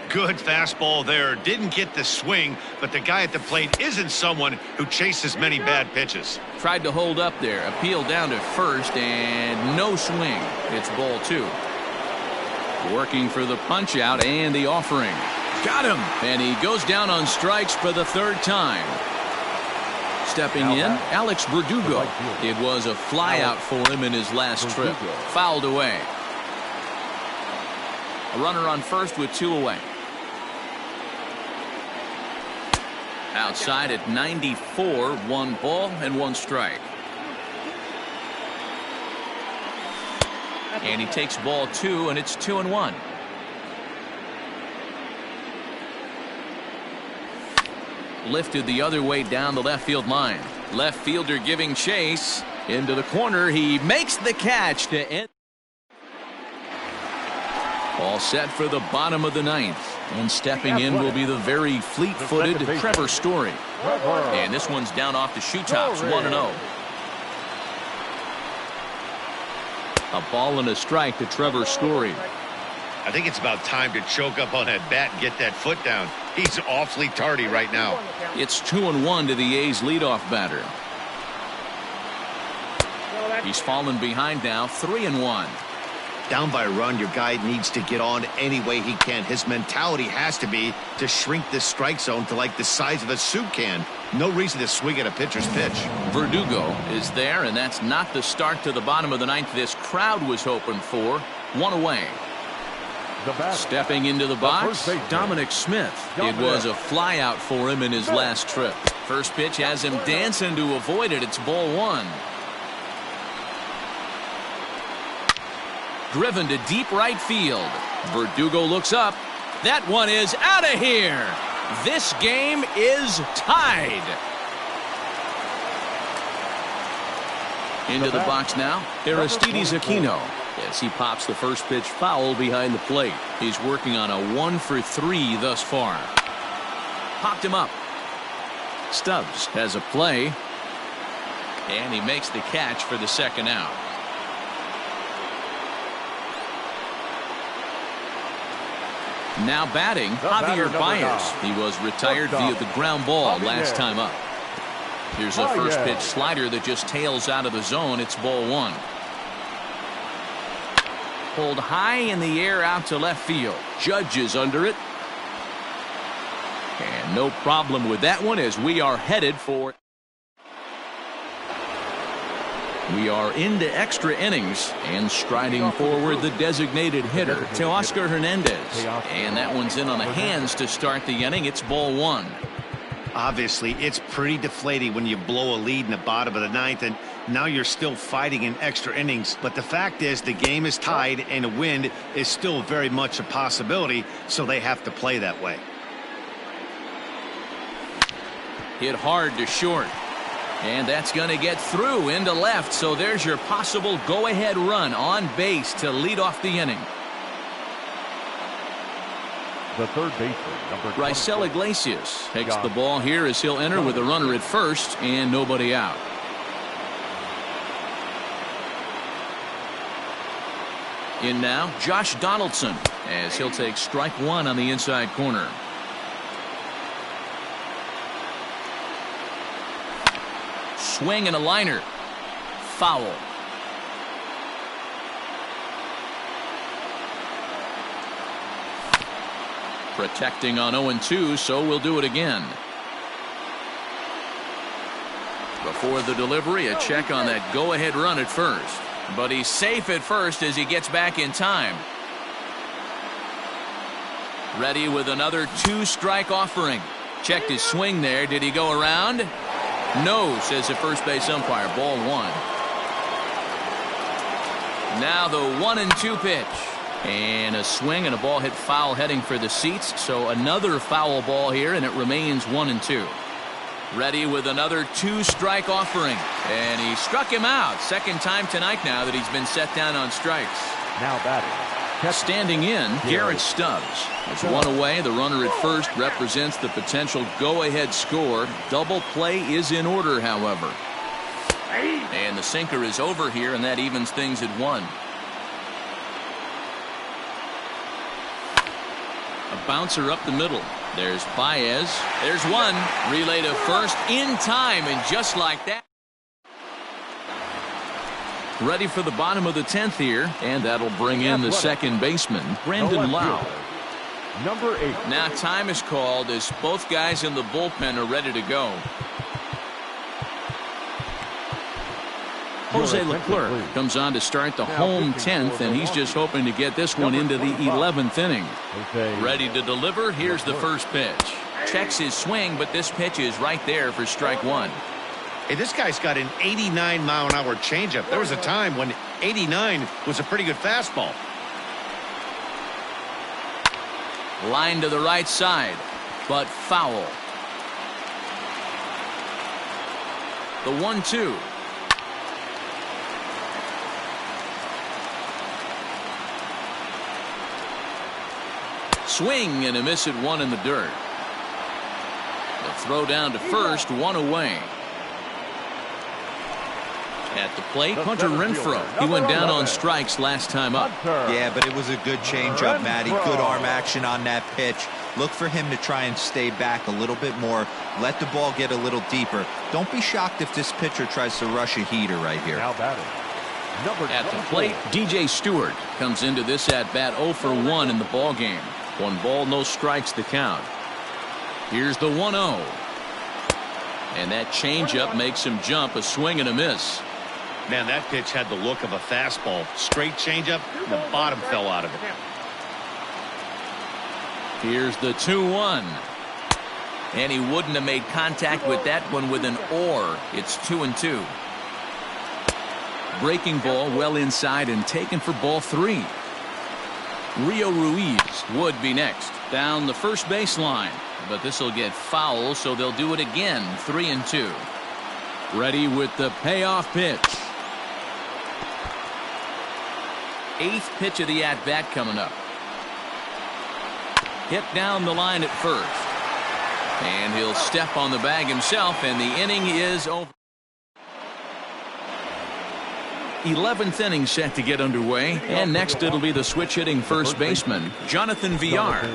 Good fastball there. Didn't get the swing, but the guy at the plate isn't someone who chases many bad pitches. Tried to hold up there. Appeal down to first, and no swing. It's ball 2. Working for the punch out and the offering. Got him. And he goes down on strikes for the 3rd time. Stepping in, Alex Verdugo. It was a fly out for him in his last trip. Fouled away. A runner on first with 2 away. Outside at 94, 1 ball and 1 strike. And he takes ball 2, and it's 2-1. Lifted the other way down the left field line. Left fielder giving chase. Into the corner. He makes the catch to end. All set for the bottom of the 9th. And stepping in will be the very fleet-footed Trevor Story. And this one's down off the shoe tops, 1-0. A ball and a strike to Trevor Story. I think it's about time to choke up on that bat and get that foot down. He's awfully tardy right now. It's 2-1 to the A's leadoff batter. He's fallen behind now, 3-1. Down by a run, your guy needs to get on any way he can. His mentality has to be to shrink this strike zone to like the size of a soup can. No reason to swing at a pitcher's pitch. Verdugo is there, and that's not the start to the bottom of the 9th this crowd was hoping for. 1 away. Stepping into the box, Dominic Smith. It was a fly out for him in his last trip. First pitch has him dancing to avoid it. It's ball 1. Driven to deep right field. Verdugo looks up. That one is out of here. This game is tied. Into the box now, Aristides Aquino. As he pops the first pitch foul behind the plate. He's working on a 1-for-3 thus far. Popped him up. Stubbs has a play. And he makes the catch for the second out. Now batting, Javier Baez. He was retired via the ground ball last time up. Here's a first pitch slider that just tails out of the zone. It's ball 1. Pulled high in the air out to left field. Judge is under it. And no problem with that one as we are headed for. We are into extra innings and striding forward the designated hitter, Teoscar Hernandez. And that one's in on the hands to start the inning. It's ball 1. Obviously, it's pretty deflating when you blow a lead in the bottom of the 9th, and now you're still fighting in extra innings. But the fact is the game is tied, and a win is still very much a possibility, so they have to play that way. Hit hard to short. And that's going to get through into left. So there's your possible go-ahead run on base to lead off the inning. The third baseman, number Raisel Iglesias takes the ball here as he'll enter with a runner at first and nobody out. In now, Josh Donaldson as he'll take strike 1 on the inside corner. Swing and a liner. Foul. Protecting on 0-2, so we'll do it again. Before the delivery, a check on that go-ahead run at first. But he's safe at first as he gets back in time. Ready with another 2-strike offering. Checked his swing there. Did he go around? No, says the first base umpire. Ball 1. Now the 1-2 pitch. And a swing and a ball hit foul heading for the seats. So another foul ball here, and it remains 1-2. Ready with another 2-strike offering. And he struck him out. Second time tonight now that he's been set down on strikes. Now batting. Standing in, Garrett Stubbs. It's 1 away. The runner at first represents the potential go-ahead score. Double play is in order, however. And the sinker is over here, and that evens things at 1. A bouncer up the middle. There's Baez. There's one. Relay to first in time, and just like that. Ready for the bottom of the 10th here, and that'll bring in the second baseman, Brandon Lau. Number 8. Now time is called as both guys in the bullpen are ready to go. Jose Leclerc comes on to start the home 10th, and he's just hoping to get this one into the 11th inning. Ready to deliver. Here's the first pitch. Checks his swing, but this pitch is right there for strike 1. Hey, this guy's got an 89-mile-an-hour changeup. There was a time when 89 was a pretty good fastball. Line to the right side, but foul. The 1-2. Swing and a miss at one in the dirt. The throw down to first, one away. At the plate, Hunter Renfroe. He went down on strikes last time up. Yeah, but it was a good changeup, Matty. Good arm action on that pitch. Look for him to try and stay back a little bit more. Let the ball get a little deeper. Don't be shocked if this pitcher tries to rush a heater right here. Now batting. At the plate, DJ Stewart comes into this at-bat 0 for 1 in the ball game. 1 ball, no strikes the count. Here's the 1-0. And that changeup makes him jump, a swing and a miss. Man, that pitch had the look of a fastball. Straight changeup, the bottom fell out of it. Here's the 2-1. And he wouldn't have made contact with that one with an or. It's 2-2. Breaking ball well inside and taken for ball 3. Rio Ruiz would be next. Down the first baseline. But this will get foul, so they'll do it again. 3-2. Ready with the payoff pitch. 8th pitch of the at-bat coming up. Hit down the line at first. And he'll step on the bag himself, and the inning is over. 11th inning set to get underway, and next it'll be the switch-hitting first baseman, Jonathan Villar.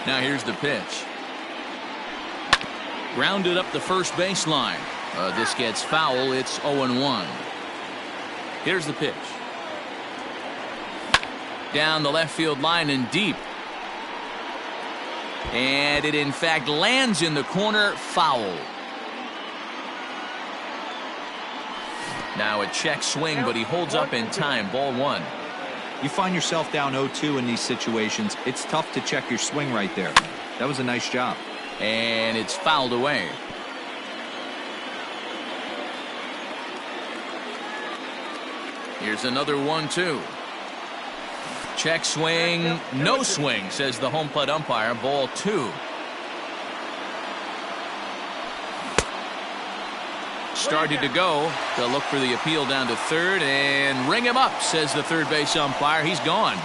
Now here's the pitch. Grounded up the first baseline. This gets foul. It's 0-1. Here's the pitch. Down the left field line and deep. And it in fact lands in the corner. Foul. Now a check swing, but he holds up in time. Ball 1. You find yourself down 0-2 in these situations. It's tough to check your swing right there. That was a nice job. And it's fouled away. Here's another 1-2. Check swing, no swing, says the home plate umpire. Ball 2. Started to go. They'll look for the appeal down to third and ring him up, says the third base umpire. He's gone.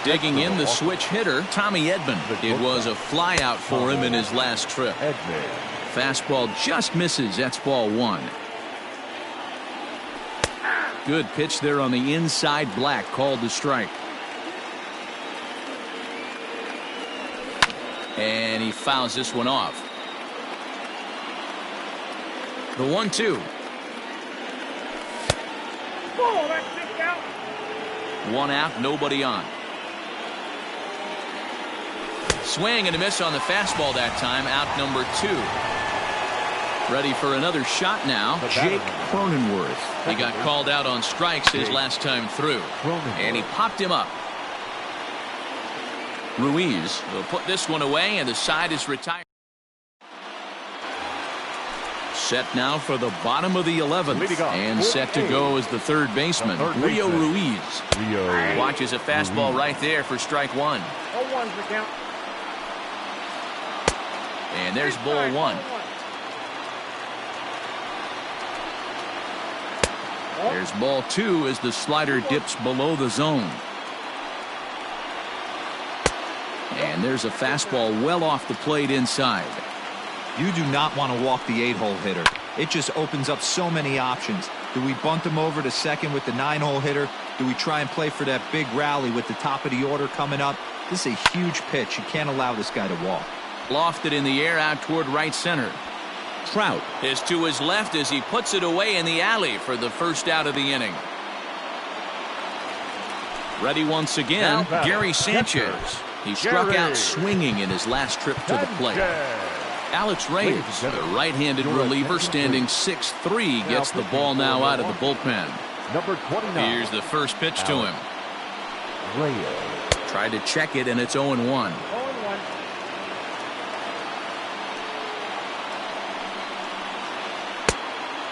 Digging in the switch hitter, Tommy Edman. It was a fly out for him in his last trip. Fastball just misses. That's ball 1. Good pitch there on the inside. Black called the strike. And he fouls this one off. The 1-2. One out, nobody on. Swing and a miss on the fastball that time. Out number 2. Ready for another shot now. Jake Cronenworth. He got called out on strikes his last time through. And he popped him up. Ruiz will put this one away, and the side is retired. Set now for the bottom of the 11th. And set to go as the third baseman, Rio Ruiz. Watches a fastball right there for strike 1. And there's ball 1. There's ball 2 as the slider dips below the zone. And there's a fastball well off the plate inside. You do not want to walk the 8-hole hitter. It just opens up so many options. Do we bunt him over to second with the 9-hole hitter? Do we try and play for that big rally with the top of the order coming up? This is a huge pitch. You can't allow this guy to walk. Lofted in the air out toward right center. Trout is to his left as he puts it away in the alley for the first out of the inning. Ready once again, Gary Sanchez. He struck out swinging in his last trip to the plate. Alex Reyes, the right-handed reliever, standing 6'3", gets the ball now out of the bullpen. Number 29. Here's the first pitch to him. Reyes. Tried to check it, and it's 0-1.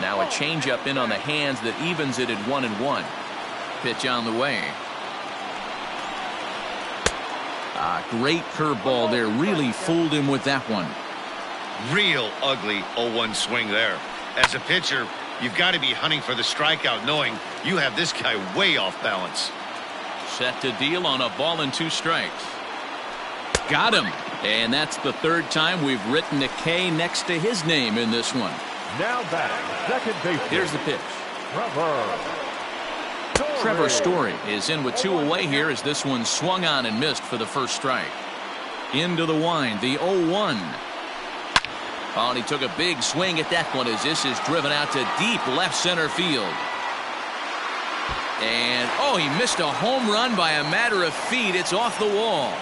Now a changeup in on the hands that evens it at 1-1. Pitch on the way. Great curveball there. Really fooled him with that one. Real ugly 0-1 swing there. As a pitcher, you've got to be hunting for the strikeout, knowing you have this guy way off balance. Set to deal on a ball and 2 strikes. Got him. And that's the 3rd time we've written a K next to his name in this one. Now batting, second base. Here's the pitch. Trevor Trevor Story is in with 2 away here as this one swung on and missed for the first strike. Into the wind, the 0-1. Oh, and he took a big swing at that one as this is driven out to deep left center field. And, oh, he missed a home run by a matter of feet. It's off the wall.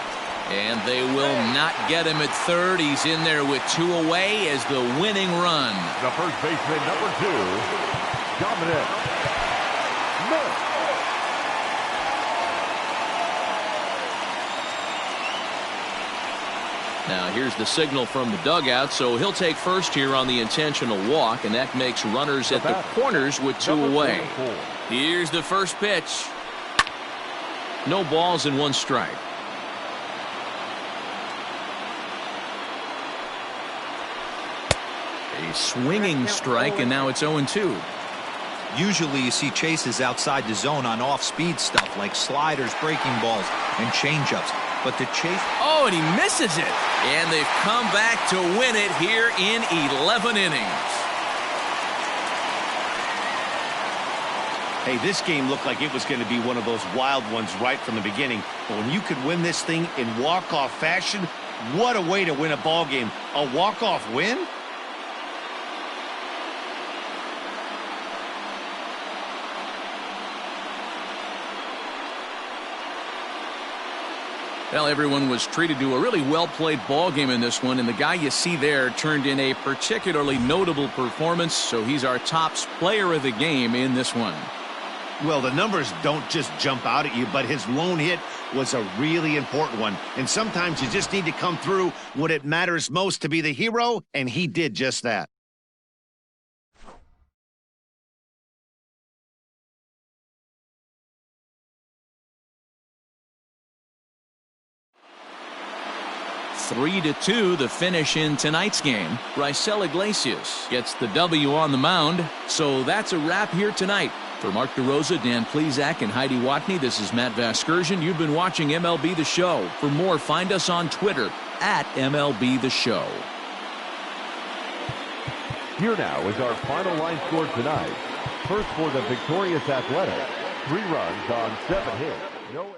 And they will not get him at third. He's in there with 2 away as the winning run. The first baseman, number 2, Dominic. Now here's the signal from the dugout, so he'll take first here on the intentional walk, and that makes runners at the corners with 2 away. Here's the first pitch. No balls and 1 strike. A swinging strike, and now it's 0-2. Usually you see chases outside the zone on off-speed stuff like sliders, breaking balls, and changeups. But the chase... Oh, and he misses it. And they've come back to win it here in 11 innings. Hey, this game looked like it was going to be one of those wild ones right from the beginning. But when you could win this thing in walk-off fashion, what a way to win a ball game. A walk-off win? Well, everyone was treated to a really well-played ball game in this one, and the guy you see there turned in a particularly notable performance, so he's our top player of the game in this one. Well, the numbers don't just jump out at you, but his lone hit was a really important one. And sometimes you just need to come through when it matters most to be the hero, and he did just that. Three to 2, the finish in tonight's game. Raisel Iglesias gets the W on the mound. So that's a wrap here tonight. For Mark DeRosa, Dan Plesac, and Heidi Watney, this is Matt Vasgersian. You've been watching MLB The Show. For more, find us on Twitter at MLB The Show. Here now is our final line score tonight. First for the victorious Athletics, 3 runs on 7 hits. No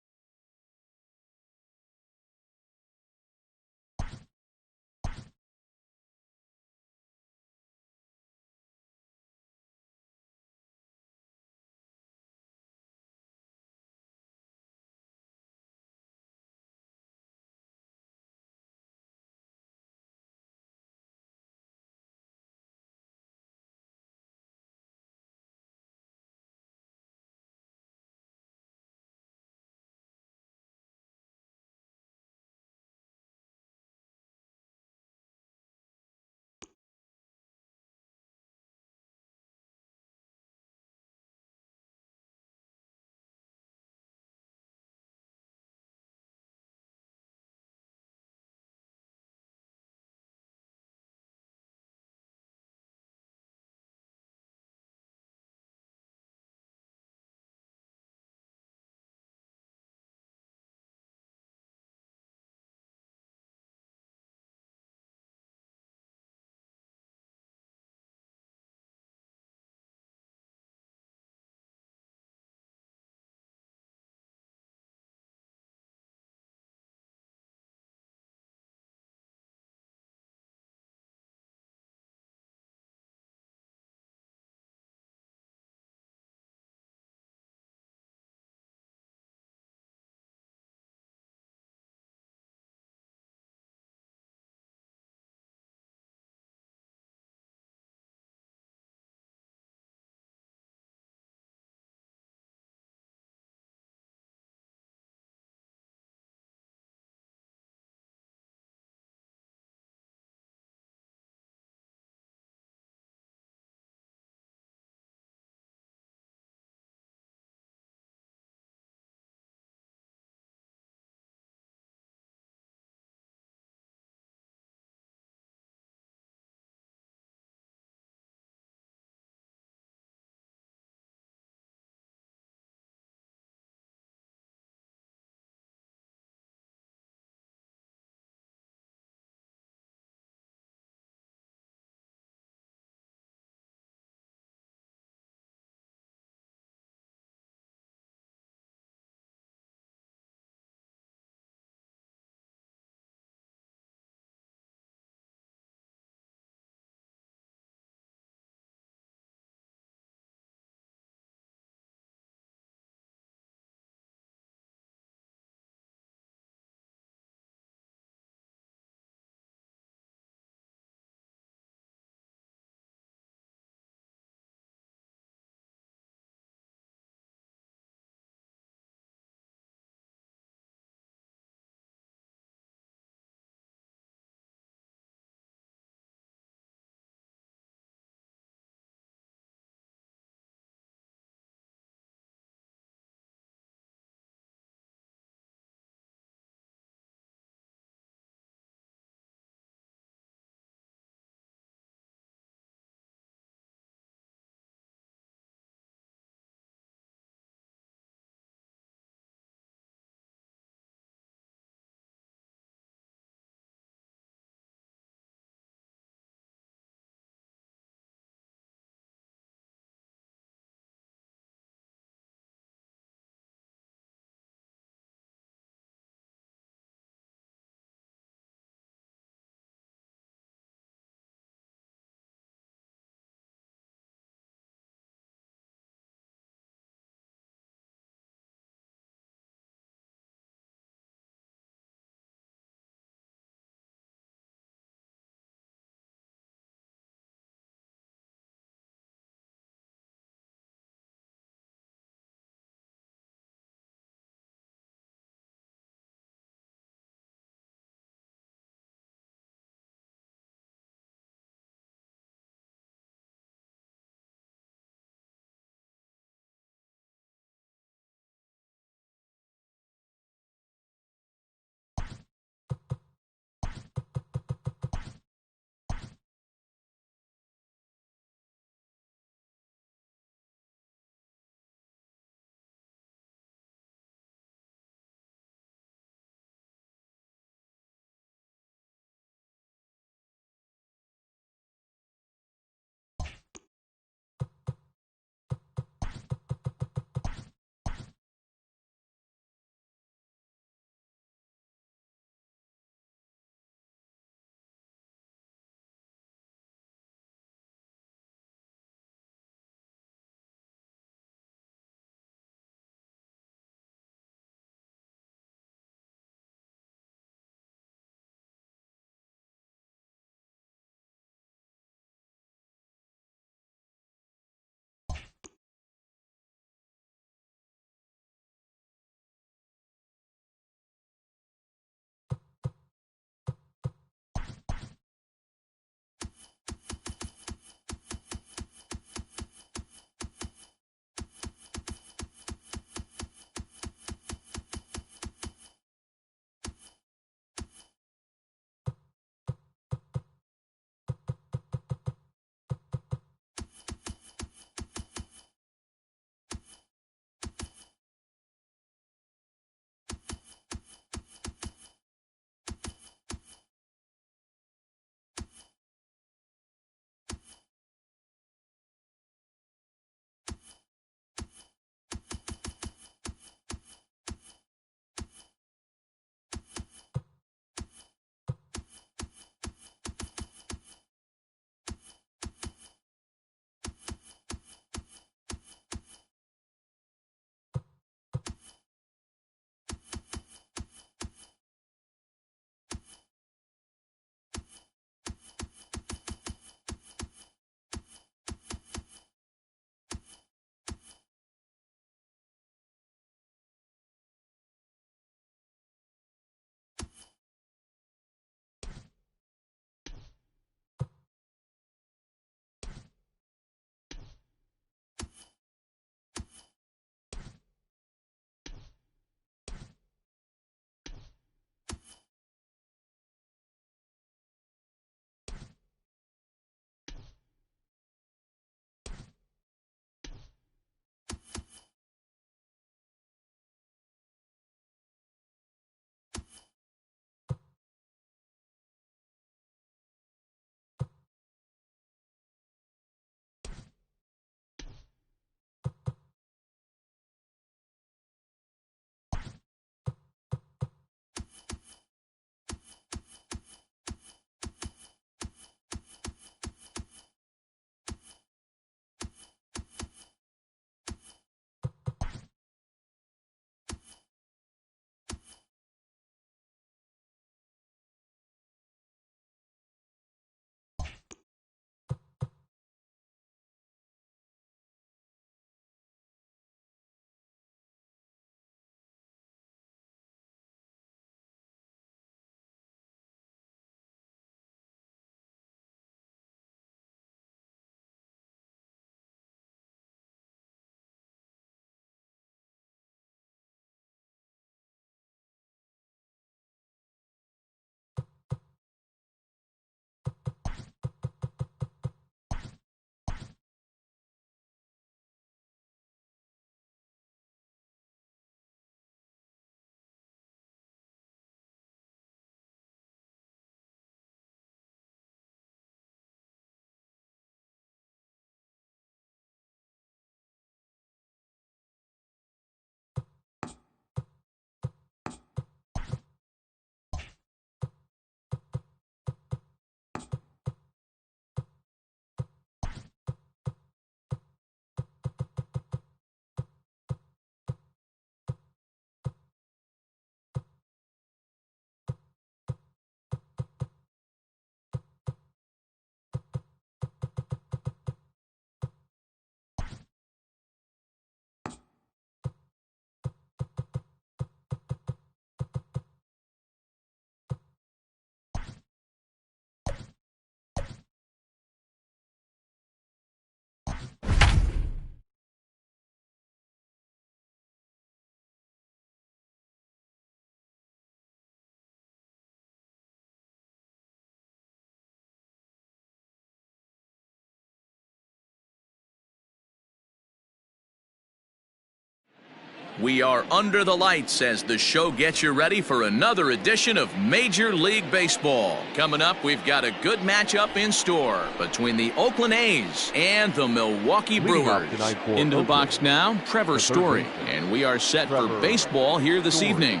We are under the lights as the show gets you ready for another edition of Major League Baseball. Coming up, we've got a good matchup in store between the Oakland A's and the Milwaukee Brewers. Into the box now, Trevor Story. And we are set for baseball here this evening.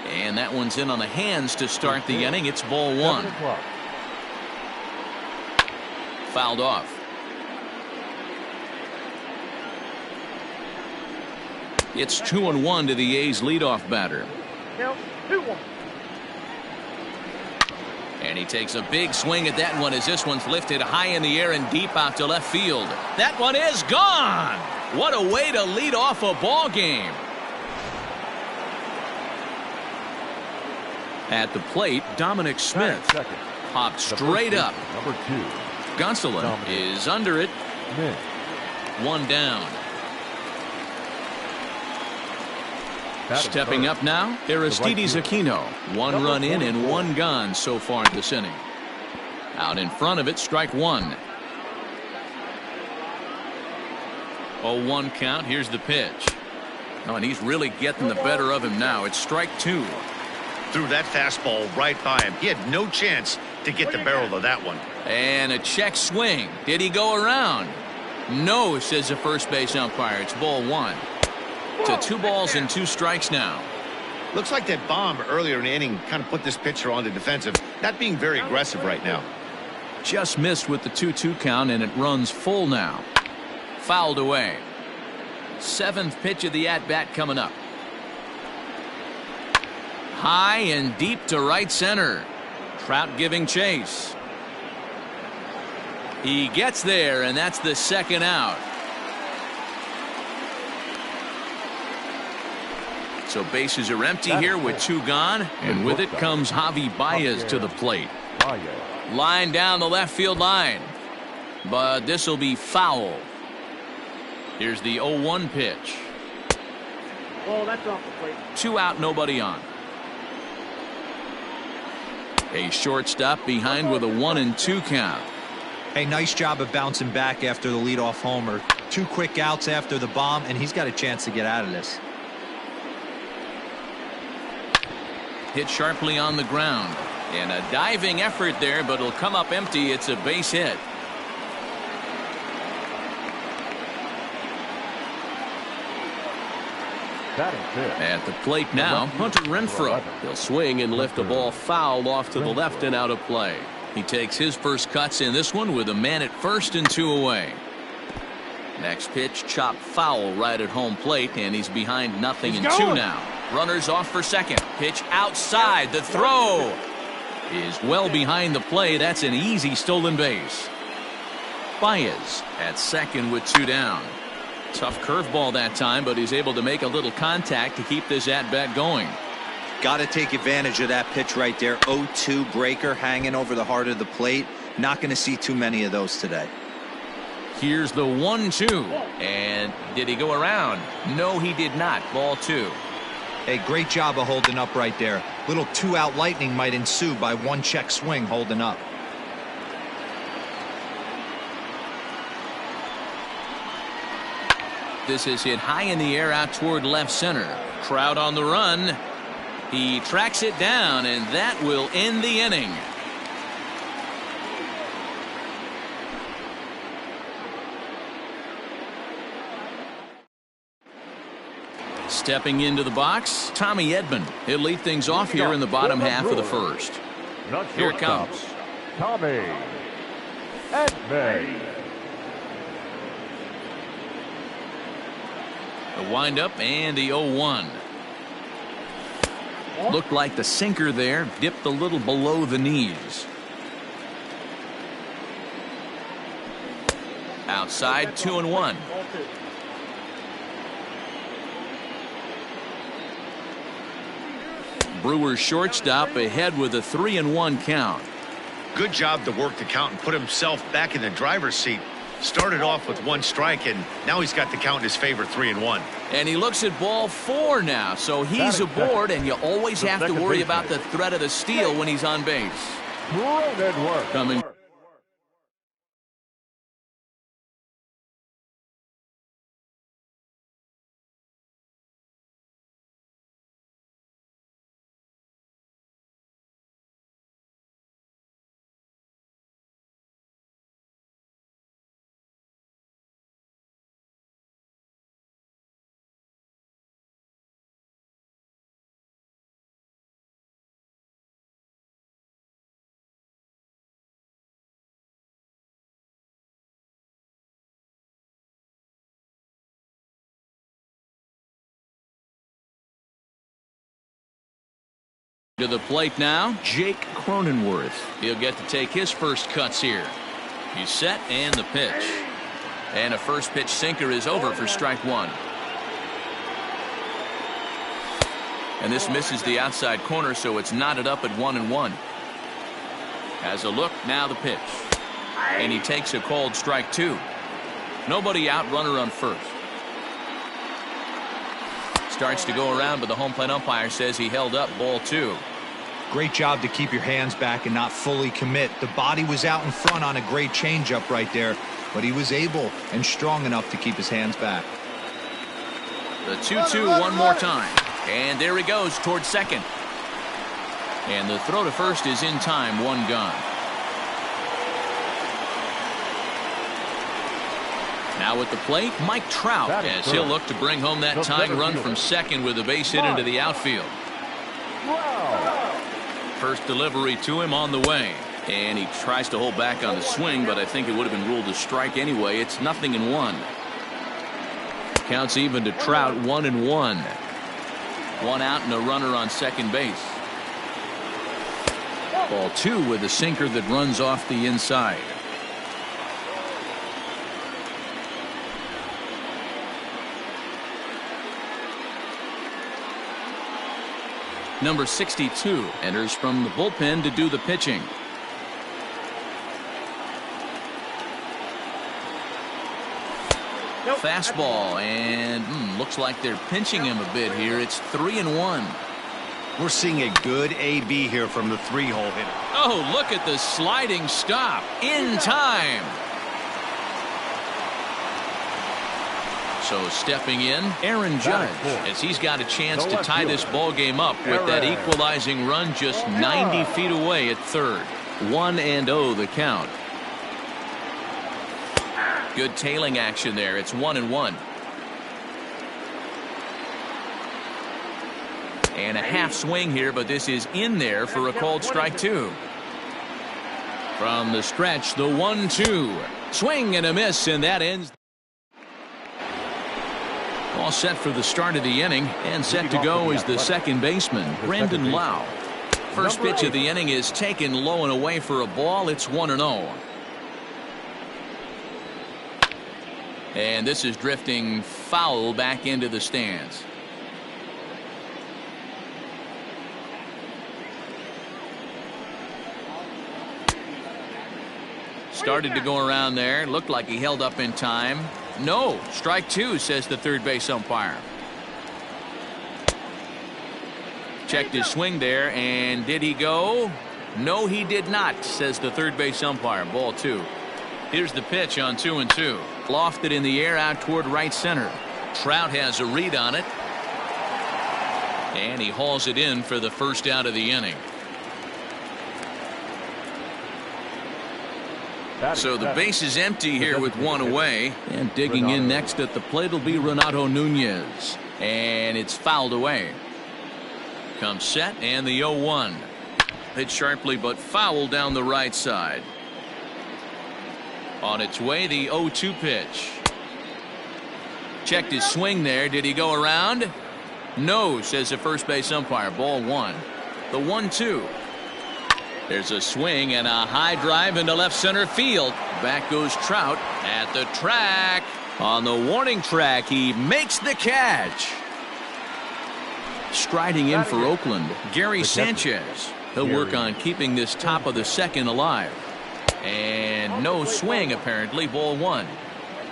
And that one's in on the hands to start the inning. It's ball one. Fouled off. It's 2-1 to the A's leadoff batter. And he takes a big swing at that one as this one's lifted high in the air and deep out to left field. That one is gone. What a way to lead off a ball game. At the plate, Dominic Smith popped straight up. Number 2. Gonsolin is under it. One down. Stepping up now, Aristides Aquino. One run in and one gone so far in this inning. Out in front of it, strike one. 0-1 count. Here's the pitch. Oh, and he's really getting the better of him now. It's strike two. Threw that fastball right by him. He had no chance to get the barrel of that one. And a check swing. Did he go around? No, says the first base umpire. It's ball one. To 2 balls and 2 strikes now. Looks like that bomb earlier in the inning kind of put this pitcher on the defensive. Not being very aggressive right now. Just missed with the 2-2 count, and it runs full now. Fouled away. 7th pitch of the at-bat coming up. High and deep to right center. Trout giving chase. He gets there, and that's the second out. So bases are empty here with 2 gone, and with it comes Javi Baez to the plate. Line down the left field line, but this will be foul. Here's the 0-1 pitch. Oh, that's off the plate. 2 out, nobody on. A shortstop behind with a 1-2 count. Hey, nice job of bouncing back after the leadoff homer. 2 quick outs after the bomb, and he's got a chance to get out of this. Hit sharply on the ground. And a diving effort there, but it'll come up empty. It's a base hit. At the plate now, Hunter Renfroe. He'll swing and lift a ball foul off to the left and out of play. He takes his first cuts in this one with a man at first and 2 away. Next pitch, chopped foul right at home plate, and he's behind 0-2 now. Runners off for second. Pitch outside. The throw is well behind the play. That's an easy stolen base. Baez at second with 2 down. Tough curveball that time, but he's able to make a little contact to keep this at-bat going. Got to take advantage of that pitch right there. 0-2 breaker hanging over the heart of the plate. Not going to see too many of those today. Here's the 1-2. And did he go around? No, he did not. Ball 2. Hey, great job of holding up right there. Little 2-out lightning might ensue by 1 check swing holding up. This is hit high in the air out toward left center. Trout on the run. He tracks it down, and that will end the inning. Stepping into the box, Tommy Edman. He'll lead things off here in the bottom half of the first. Here it comes. Tommy Edman. The windup and the 0-1. Looked like the sinker there, dipped a little below the knees. Outside, 2-1. Brewers shortstop ahead with a 3-1 count. Good job to work the count and put himself back in the driver's seat. Started off with 1 strike, and now he's got the count in his favor, 3-1. And he looks at ball 4 now, so he's aboard, and you always have to worry about the threat of the steal when he's on base. Coming To the plate now, Jake Cronenworth. He'll get to take his first cuts here. He's set and the pitch. And a first pitch sinker is over for strike one. And this misses the outside corner, so it's knotted up at 1-1. Has a look, now the pitch. And he takes a called strike two. Nobody out, runner on first. Starts to go around, but the home plate umpire says he held up, ball two. Great job to keep your hands back and not fully commit. The body was out in front on a great changeup right there, but he was able and strong enough to keep his hands back. The 2-2 one more time. And there he goes towards second. And the throw to first is in time, one gone. Now at the plate, Mike Trout, as he'll look to bring home that tying run from second with a base hit into the outfield. First delivery to him on the way. And he tries to hold back on the swing, but I think it would have been ruled a strike anyway. It's 0-1. Counts even to Trout, 1-1. One out and a runner on second base. Ball two with a sinker that runs off the inside. Number 62 enters from the bullpen to do the pitching. Fastball, and looks like they're pinching him a bit here. It's 3-1. We're seeing a good AB here from the three-hole hitter. Oh, look at the sliding stop in time. So stepping in, Aaron Judge, as he's got a chance to tie this ball game up with that equalizing run just 90 feet away at third. 1-0 the count. Good tailing action there. It's 1-1. And a half swing here, but this is in there for a called strike two. From the stretch, the 1-2. Swing and a miss, and that ends. All set for the start of the inning, and set to go is the second baseman, Brandon Lau. First pitch of the inning is taken low and away for a ball. It's 1-0. And this is drifting foul back into the stands. Started to go around there. Looked like he held up in time. No, strike two, says the third base umpire. Checked his swing there, and did he go? No, he did not, says the third base umpire. Ball two. Here's the pitch on 2-2. Lofted in the air out toward right center. Trout has a read on it. And he hauls it in for the first out of the inning. So the base is empty here with one away. And digging in next at the plate will be Renato Nunez. And it's fouled away. Comes set and the 0-1. Hit sharply but foul down the right side. On its way, the 0-2 pitch. Checked his swing there. Did he go around? No, says the first base umpire. Ball one. The 1-2. There's a swing and a high drive into left center field. Back goes Trout at the track. On the warning track, he makes the catch. Striding in for Oakland, Gary Sanchez. He'll work on keeping this top of the second alive. And no swing, apparently. Ball one.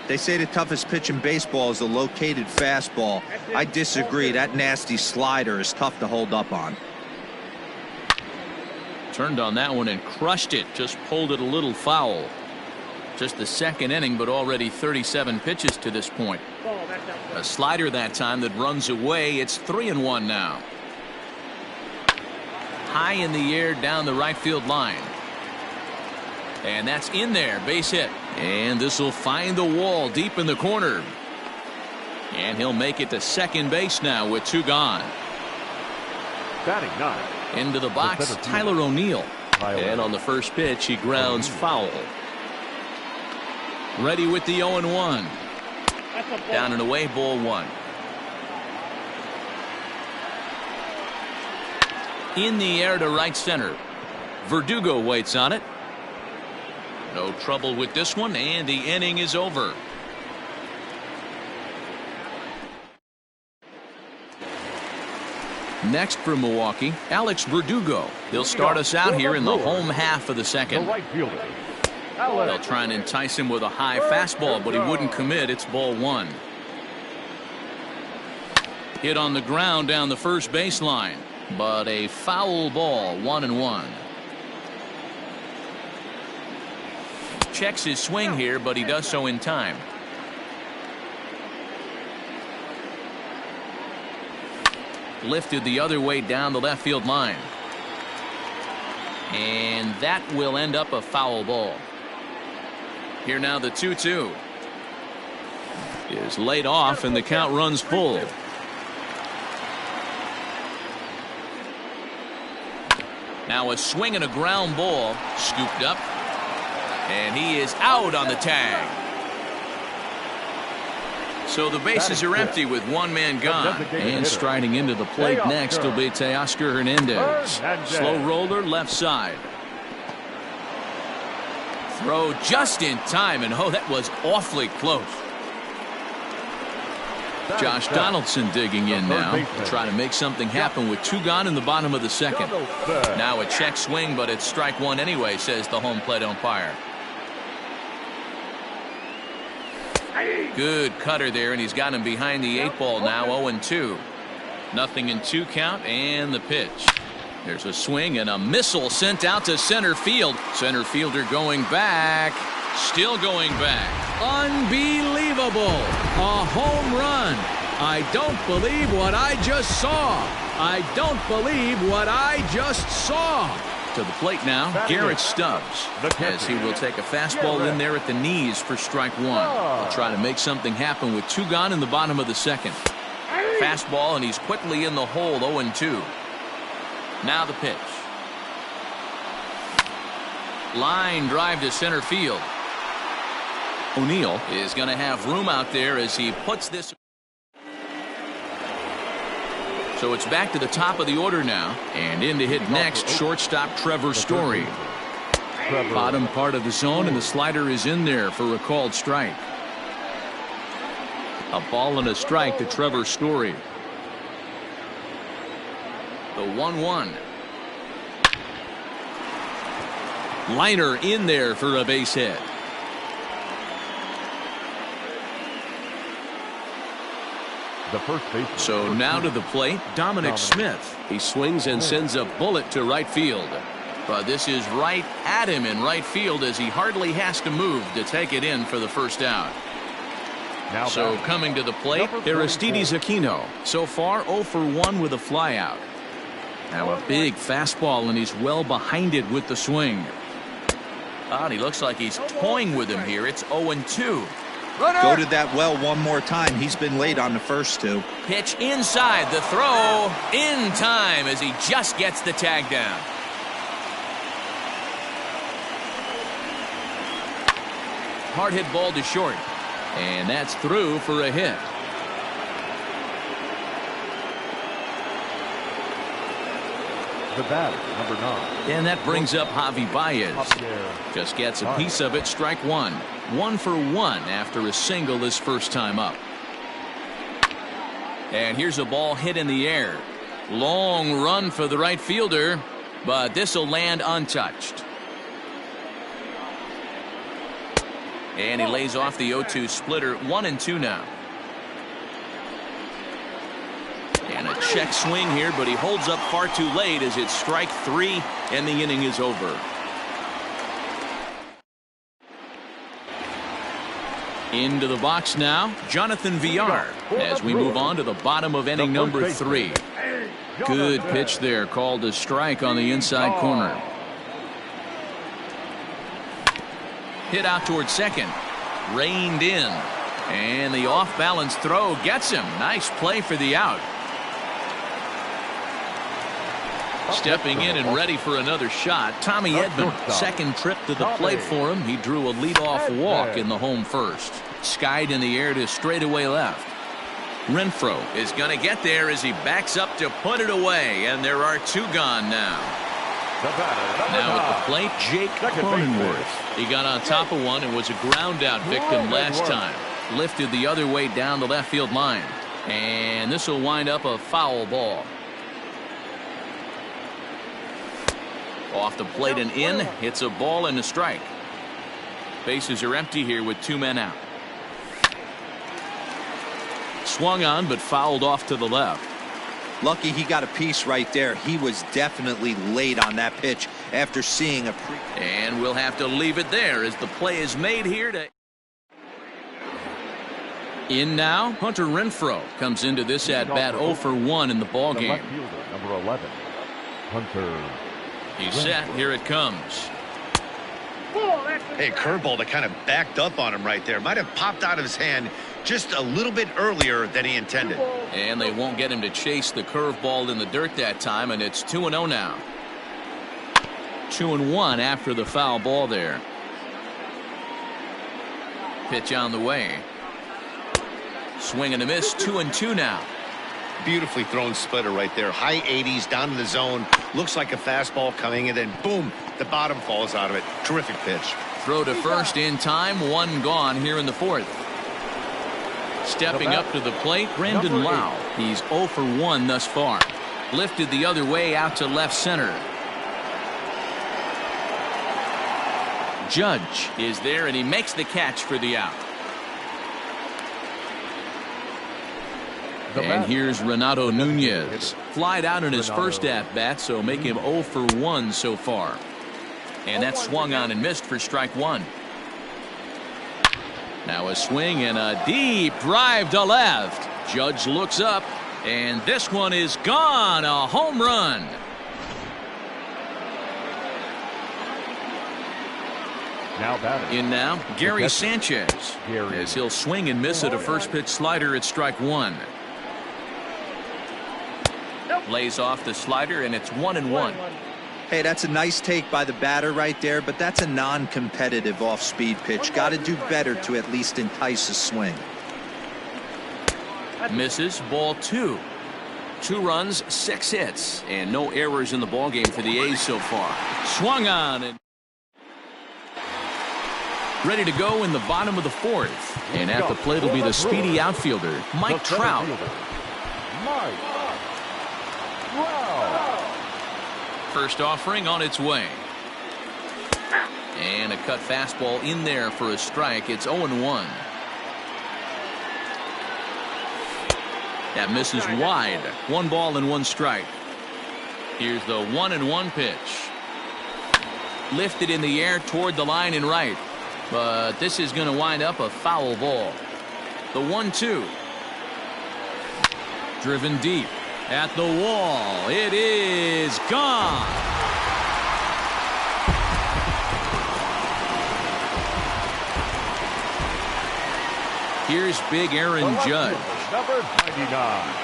They say the toughest pitch in baseball is a located fastball. I disagree. That nasty slider is tough to hold up on. Turned on that one and crushed it. Just pulled it a little foul. Just the second inning, but already 37 pitches to this point. A slider that time that runs away. It's 3-1 now. High in the air down the right field line. And that's in there. Base hit. And this will find the wall deep in the corner. And he'll make it to second base now with two gone. Batting ninth. Into the box, Tyler O'Neill. And on the first pitch, he grounds foul. Ready with the 0-1. Down and away, ball one. In the air to right center. Verdugo waits on it. No trouble with this one, and the inning is over. Next for Milwaukee, Alex Verdugo. He'll start us out here in the home half of the second. They'll try and entice him with a high fastball, but he wouldn't commit. It's ball one. Hit on the ground down the first baseline, but a foul ball, 1-1. Checks his swing here, but he does so in time. Lifted the other way down the left field line. And that will end up a foul ball. Here now the 2-2 is laid off, and the count runs full. Now a swing and a ground ball, scooped up, and he is out on the tag. So the bases are empty with one man gone. And striding into the plate next will be Teoscar Hernandez. Slow roller left side. Throw just in time, and oh, that was awfully close. Josh Donaldson digging in now to try to make something happen with two gone in the bottom of the second. Now a check swing, but it's strike one anyway, says the home plate umpire. Good cutter there, and he's got him behind the 8-ball now. 0-2. Nothing in 2 count, and the pitch. There's a swing and a missile sent out to center field. Center fielder going back. Still going back. Unbelievable. A home run. I don't believe what I just saw. I don't believe what I just saw. To the plate now, Garrett Stubbs, as he will take a fastball in there at the knees for strike one. He'll try to make something happen with two gone in the bottom of the second. Fastball, and he's quickly in the hole. 0-2. Now the pitch. Line drive to center field. O'Neill is going to have room out there as he puts this. So it's back to the top of the order now, and in to hit next, shortstop Trevor Story. Bottom part of the zone, and the slider is in there for a called strike. A ball and a strike to Trevor Story. The 1-1. Liner in there for a base hit. So now to the plate, Dominic Smith. He swings and sends a bullet to right field. But this is right at him in right field as he hardly has to move to take it in for the first out. So coming to the plate, Aristides Aquino. So far 0 for 1 with a flyout. Now a big fastball, and he's well behind it with the swing. And he looks like he's toying with him here. It's 0-2. Go to that well one more time. He's been late on the first two. Pitch inside, the throw in time as he just gets the tag down. Hard hit ball to short, and that's through for a hit. The batter, number 9. And that brings up Javi Baez. Just gets a piece of it. Strike one. 1 for 1 after a single his first time up. And here's a ball hit in the air. Long run for the right fielder, but this will land untouched. And he lays off the 0-2 splitter. 1-2 now. And a check swing here, but he holds up far too late as it's strike 3 and the inning is over. Into the box now, Jonathan Villar, as we move on to the bottom of inning number 3. Good pitch there, called a strike on the inside corner. Hit out towards second, reined in, and the off-balance throw gets him. Nice play for the out. Stepping in and ready for another shot, Tommy Edman. Second trip to the plate for him. He drew a leadoff walk in the home first. Skied in the air to straightaway left. Renfroe is going to get there as he backs up to put it away, and there are two gone now. Now at the plate, Jake Cronenworth. He got on top of one and was a ground out victim last time. Lifted the other way down the left field line. And this will wind up a foul ball. Off the plate and in. It's a ball and a strike. Bases are empty here with two men out. Swung on but fouled off to the left. Lucky he got a piece right there. He was definitely late on that pitch after seeing a and we'll have to leave it there as the play is made here to in now. Hunter Renfroe comes into this at bat 0 for 1 in the ball game. Number 11, Hunter. He's set. Here it comes. Hey, curveball that kind of backed up on him right there. Might have popped out of his hand just a little bit earlier than he intended. And they won't get him to chase the curveball in the dirt that time, and it's 2-0 now. 2-1 after the foul ball there. Pitch on the way. Swing and a miss. 2-2 now. Beautifully thrown splitter right there. High 80s down in the zone. Looks like a fastball coming, and then boom, the bottom falls out of it. Terrific pitch. Throw to first in time. One gone here in the fourth. Stepping up to the plate, Brandon Lau. He's 0 for 1 thus far. Lifted the other way out to left center. Judge is there, and he makes the catch for the out. And here's Renato Nunez. Flied out in his first at-bat, so make him 0 for 1 so far. And that's swung on and missed for strike one. Now a swing and a deep drive to left. Judge looks up, and this one is gone. A home run. Now batting. In now, Gary Sanchez. As he'll swing and miss at a first pitch slider at strike one. Lays off the slider, and it's 1-1. Hey, that's a nice take by the batter right there, but that's a non-competitive off-speed pitch. Got to do better to at least entice a swing. Misses. Ball 2. 2 runs, 6 hits, and no errors in the ballgame for the A's so far. Swung on and ready to go in the bottom of the fourth. And at the plate will be the speedy outfielder, Mike Trout. First offering on its way. And a cut fastball in there for a strike. It's 0-1. That misses wide. 1 ball and 1 strike. Here's the 1-1 pitch. Lifted in the air toward the line and right. But this is going to wind up a foul ball. The 1-2. Driven deep. At the wall. It is gone. Here's big Aaron Judge. Number 99,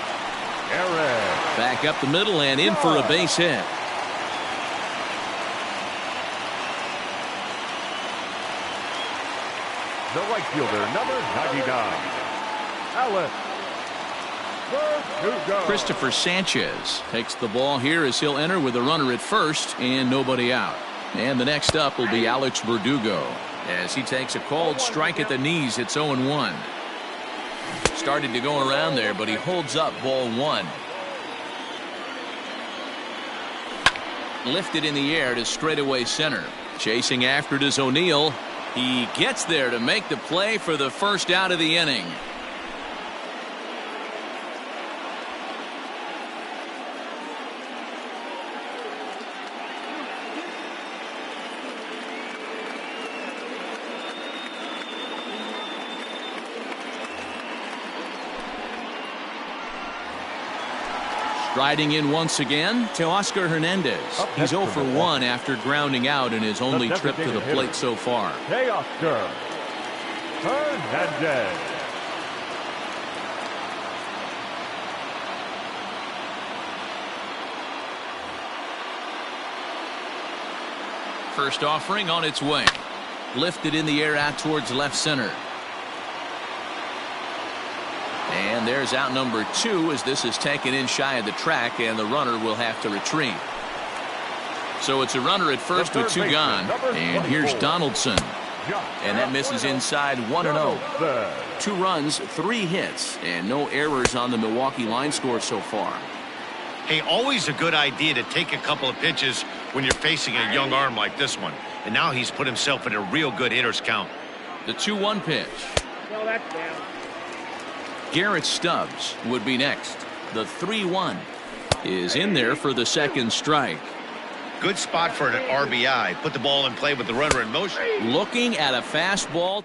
Aaron. Back up the middle and in for a base hit. The right fielder, number 99, Alex. Christopher Sanchez takes the ball here as he'll enter with a runner at first and nobody out. And the next up will be Alex Verdugo as he takes a called strike at the knees. It's 0-1. Started to go around there, but he holds up ball 1. Lifted in the air to straightaway center. Chasing after it is O'Neill. He gets there to make the play for the first out of the inning. Striding in once again to Oscar Hernandez. He's 0 for 1 after grounding out in his only trip to the plate so far. Hey, Oscar Hernandez. First offering on its way. Lifted in the air out towards left center. And there's out number 2 as this is taken in shy of the track, and the runner will have to retreat. So it's a runner at first with 2 gone. And here's Donaldson. And that misses inside 1-0. 2 runs, 3 hits, and no errors on the Milwaukee line score so far. Hey, always a good idea to take a couple of pitches when you're facing a young arm like this one. And now he's put himself in a real good hitter's count. The 2-1 pitch. No, that's down. Garrett Stubbs would be next. The 3-1 is in there for the second strike. Good spot for an RBI. Put the ball in play with the runner in motion. Looking at a fastball.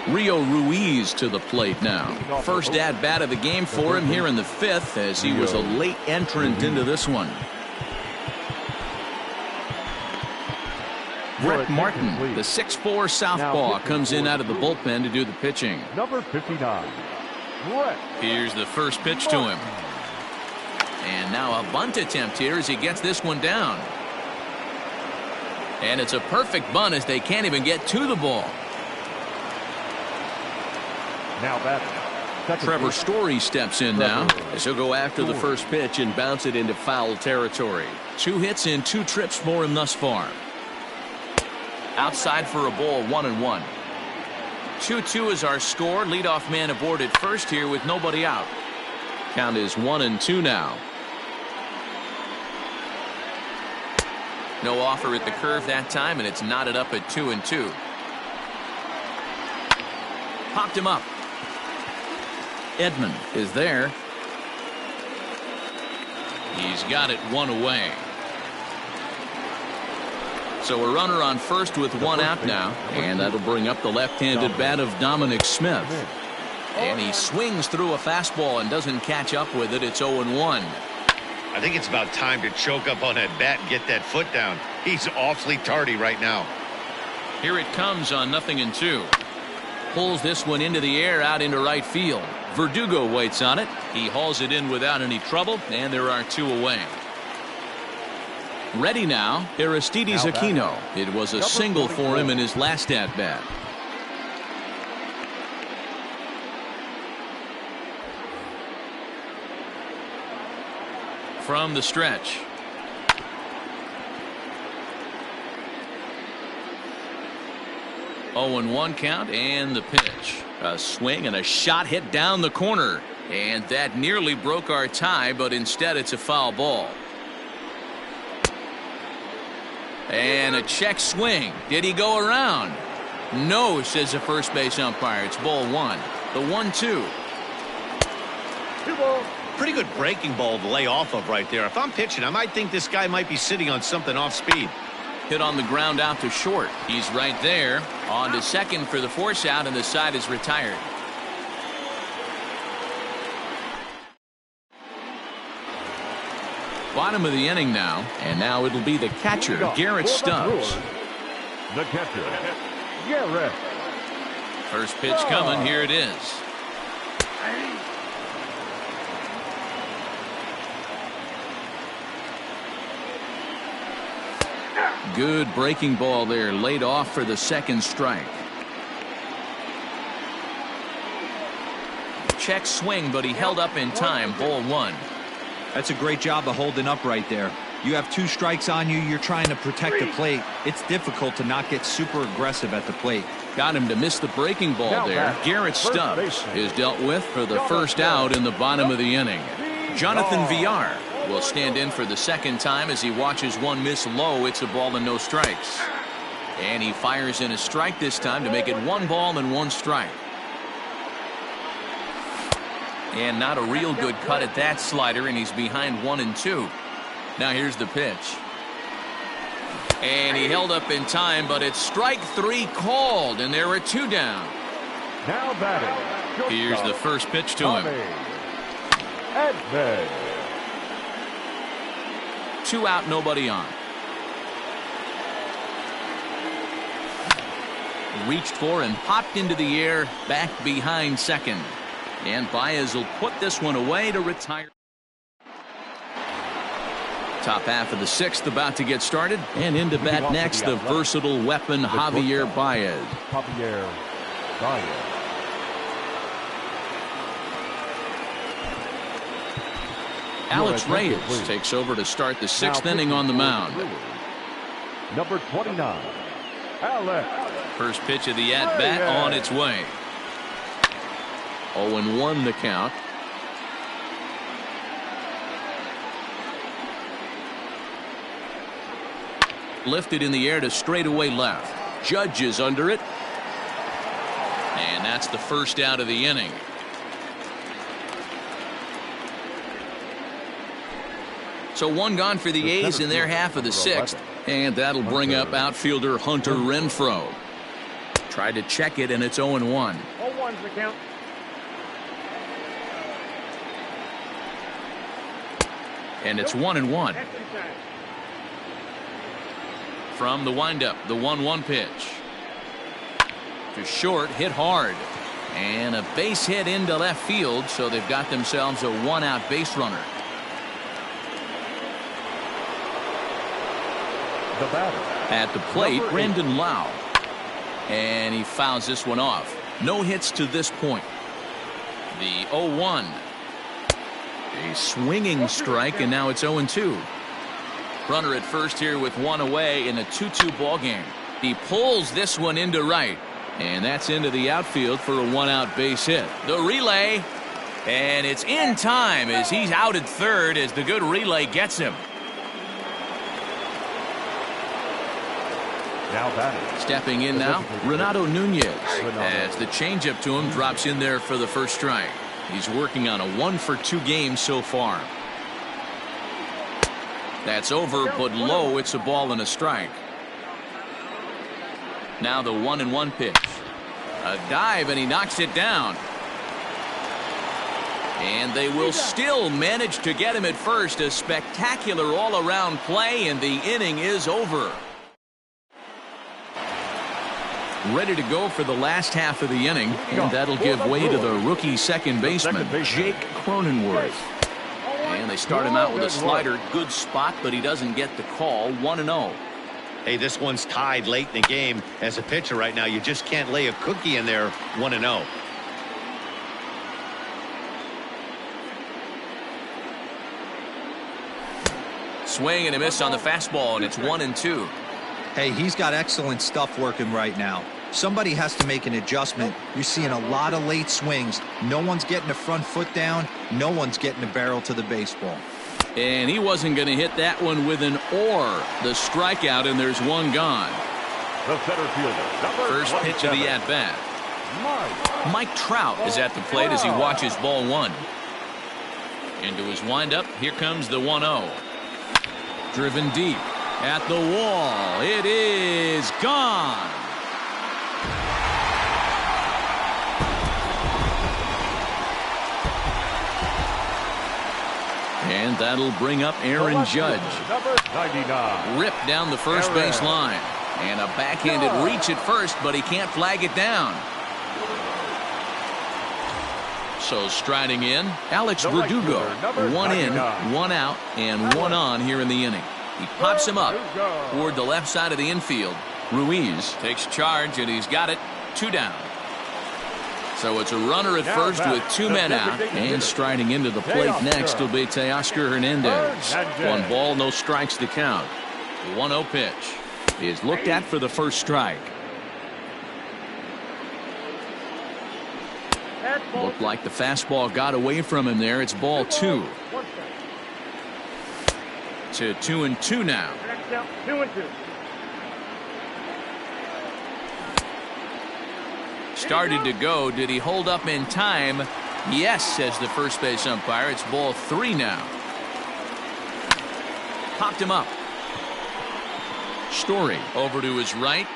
Rio Ruiz to the plate now. First at bat of the game for him here in the 5th, as he was a late entrant into this one. Brett Martin, the 6'4" southpaw, comes in out of the bullpen to do the pitching. Number 59. Brett. Here's the first pitch to him. And now a bunt attempt here as he gets this one down. And it's a perfect bunt as they can't even get to the ball. Now batting. Trevor Story steps in now as he'll go after the first pitch and bounce it into foul territory. 2 hits and 2 trips for him thus far. Outside for a ball, 1-1. 2-2 is our score. Leadoff man aboard at first here with nobody out. Count is 1-2 now. No offer at the curve that time, and it's knotted up at 2-2. Popped him up. Edman is there. He's got it 1 away. So a runner on first with 1 out now, and that'll bring up the left-handed bat of Dominic Smith. And he swings through a fastball and doesn't catch up with it. It's 0-1. I think it's about time to choke up on that bat and get that foot down. He's awfully tardy right now. Here it comes on 0-2. Pulls this one into the air out into right field. Verdugo waits on it. He hauls it in without any trouble, and there are 2 away. Ready now, Aristides Aquino. It was a single for him in his last at-bat. From the stretch. Oh, 0-1 count, and the pitch. A swing and a shot hit down the corner. And that nearly broke our tie, but instead it's a foul ball. And a check swing. Did he go around? No, says the first base umpire. It's ball 1. The 1-2. Pretty good breaking ball to lay off of right there. If I'm pitching, I might think this guy might be sitting on something off speed. Hit on the ground out to short. He's right there. On to second for the force out, and the side is retired. Bottom of the inning now, and now it'll be the catcher, Garrett Stubbs. The catcher, Garrett. First pitch coming. Here it is. Good breaking ball there, laid off for the second strike. Check swing, but he held up in time. Ball 1. That's a great job of holding up right there. You have 2 strikes on you. You're trying to protect the plate. It's difficult to not get super aggressive at the plate. Got him to miss the breaking ball there. Garrett Stubbs is dealt with for the first out in the bottom of the inning. Jonathan Villar will stand in for the second time as he watches one miss low. It's a ball and no strikes. And he fires in a strike this time to make it 1 ball and 1 strike. And not a real good cut at that slider, and he's behind 1-2. Now here's the pitch. And he held up in time, but it's strike 3 called, and there are 2 down. Now batting. Here's the first pitch to him. Edman. 2 out, nobody on. Reached for and popped into the air, back behind second. And Baez will put this one away to retire. Top half of the 6th about to get started, and into bat next, the versatile weapon Javier Baez. Javier Baez. Alex Reyes takes over to start the sixth inning on the mound. Number 29, Alex. First pitch of the at-bat on its way. 0-1 the count. Lifted in the air to straightaway left. Judge is under it. And that's the first out of the inning. So one gone for the A's in their half of the sixth. And that'll bring up outfielder Hunter Renfroe. Tried to check it, and it's 0-1. 0-1's the count. And it's 1-1. From the windup, the 1-1 pitch. To short, hit hard. And a base hit into left field, so they've got themselves a one-out base runner. The batter. At the plate, Brandon Lau. And he fouls this one off. No hits to this point. The 0-1. A swinging strike, and now it's 0-2. Runner at first here with one away in a 2-2 ball game. He pulls this one into right, and that's into the outfield for a one-out base hit. The relay, and it's in time as he's out at third as the good relay gets him. Now batting. Stepping in now, Renato Nunez, as the changeup to him drops in there for the first strike. He's working on a 1-for-2 game so far. That's over, but low. It's a ball and a strike. Now the 1-1 pitch. A dive, and he knocks it down. And they will still manage to get him at first. A spectacular all-around play, and the inning is over. Ready to go for the last half of the inning, and that'll give way to the rookie second baseman, Jake Cronenworth. And they start him out with a slider. Good spot, but he doesn't get the call. 1-0. Hey, this one's tied late in the game. As a pitcher right now, you just can't lay a cookie in there. 1-0. Swing and a miss on the fastball, and it's 1-2. Hey, he's got excellent stuff working right now. Somebody has to make an adjustment. You're seeing a lot of late swings. No one's getting the front foot down. No one's getting the barrel to the baseball. And he wasn't going to hit that one with an or. The strikeout, and there's one gone. The center fielder. First pitch of the at-bat. Mike Trout is at the plate as he watches ball one. Into his windup, here comes the 1-0. Driven deep at the wall. It is gone. And that'll bring up Aaron Judge. Number 99. Ripped down the first base line. And a backhanded reach at first, but he can't flag it down. So striding in, Alex Verdugo. One in, one out, and one on here in the inning. He pops him up toward the left side of the infield. Ruiz takes charge, and he's got it. 2 down. So it's a runner at first with 2 men out. And striding into the plate next will be Teoscar Hernandez. 1 ball, no strikes to count. The 1-0 pitch is looked at for the first strike. Looked like the fastball got away from him there. It's ball 2. To 2-2 now. 2-2. Started to go. Did he hold up in time? Yes, says the first base umpire. It's ball 3 now. Popped him up. Story over to his right.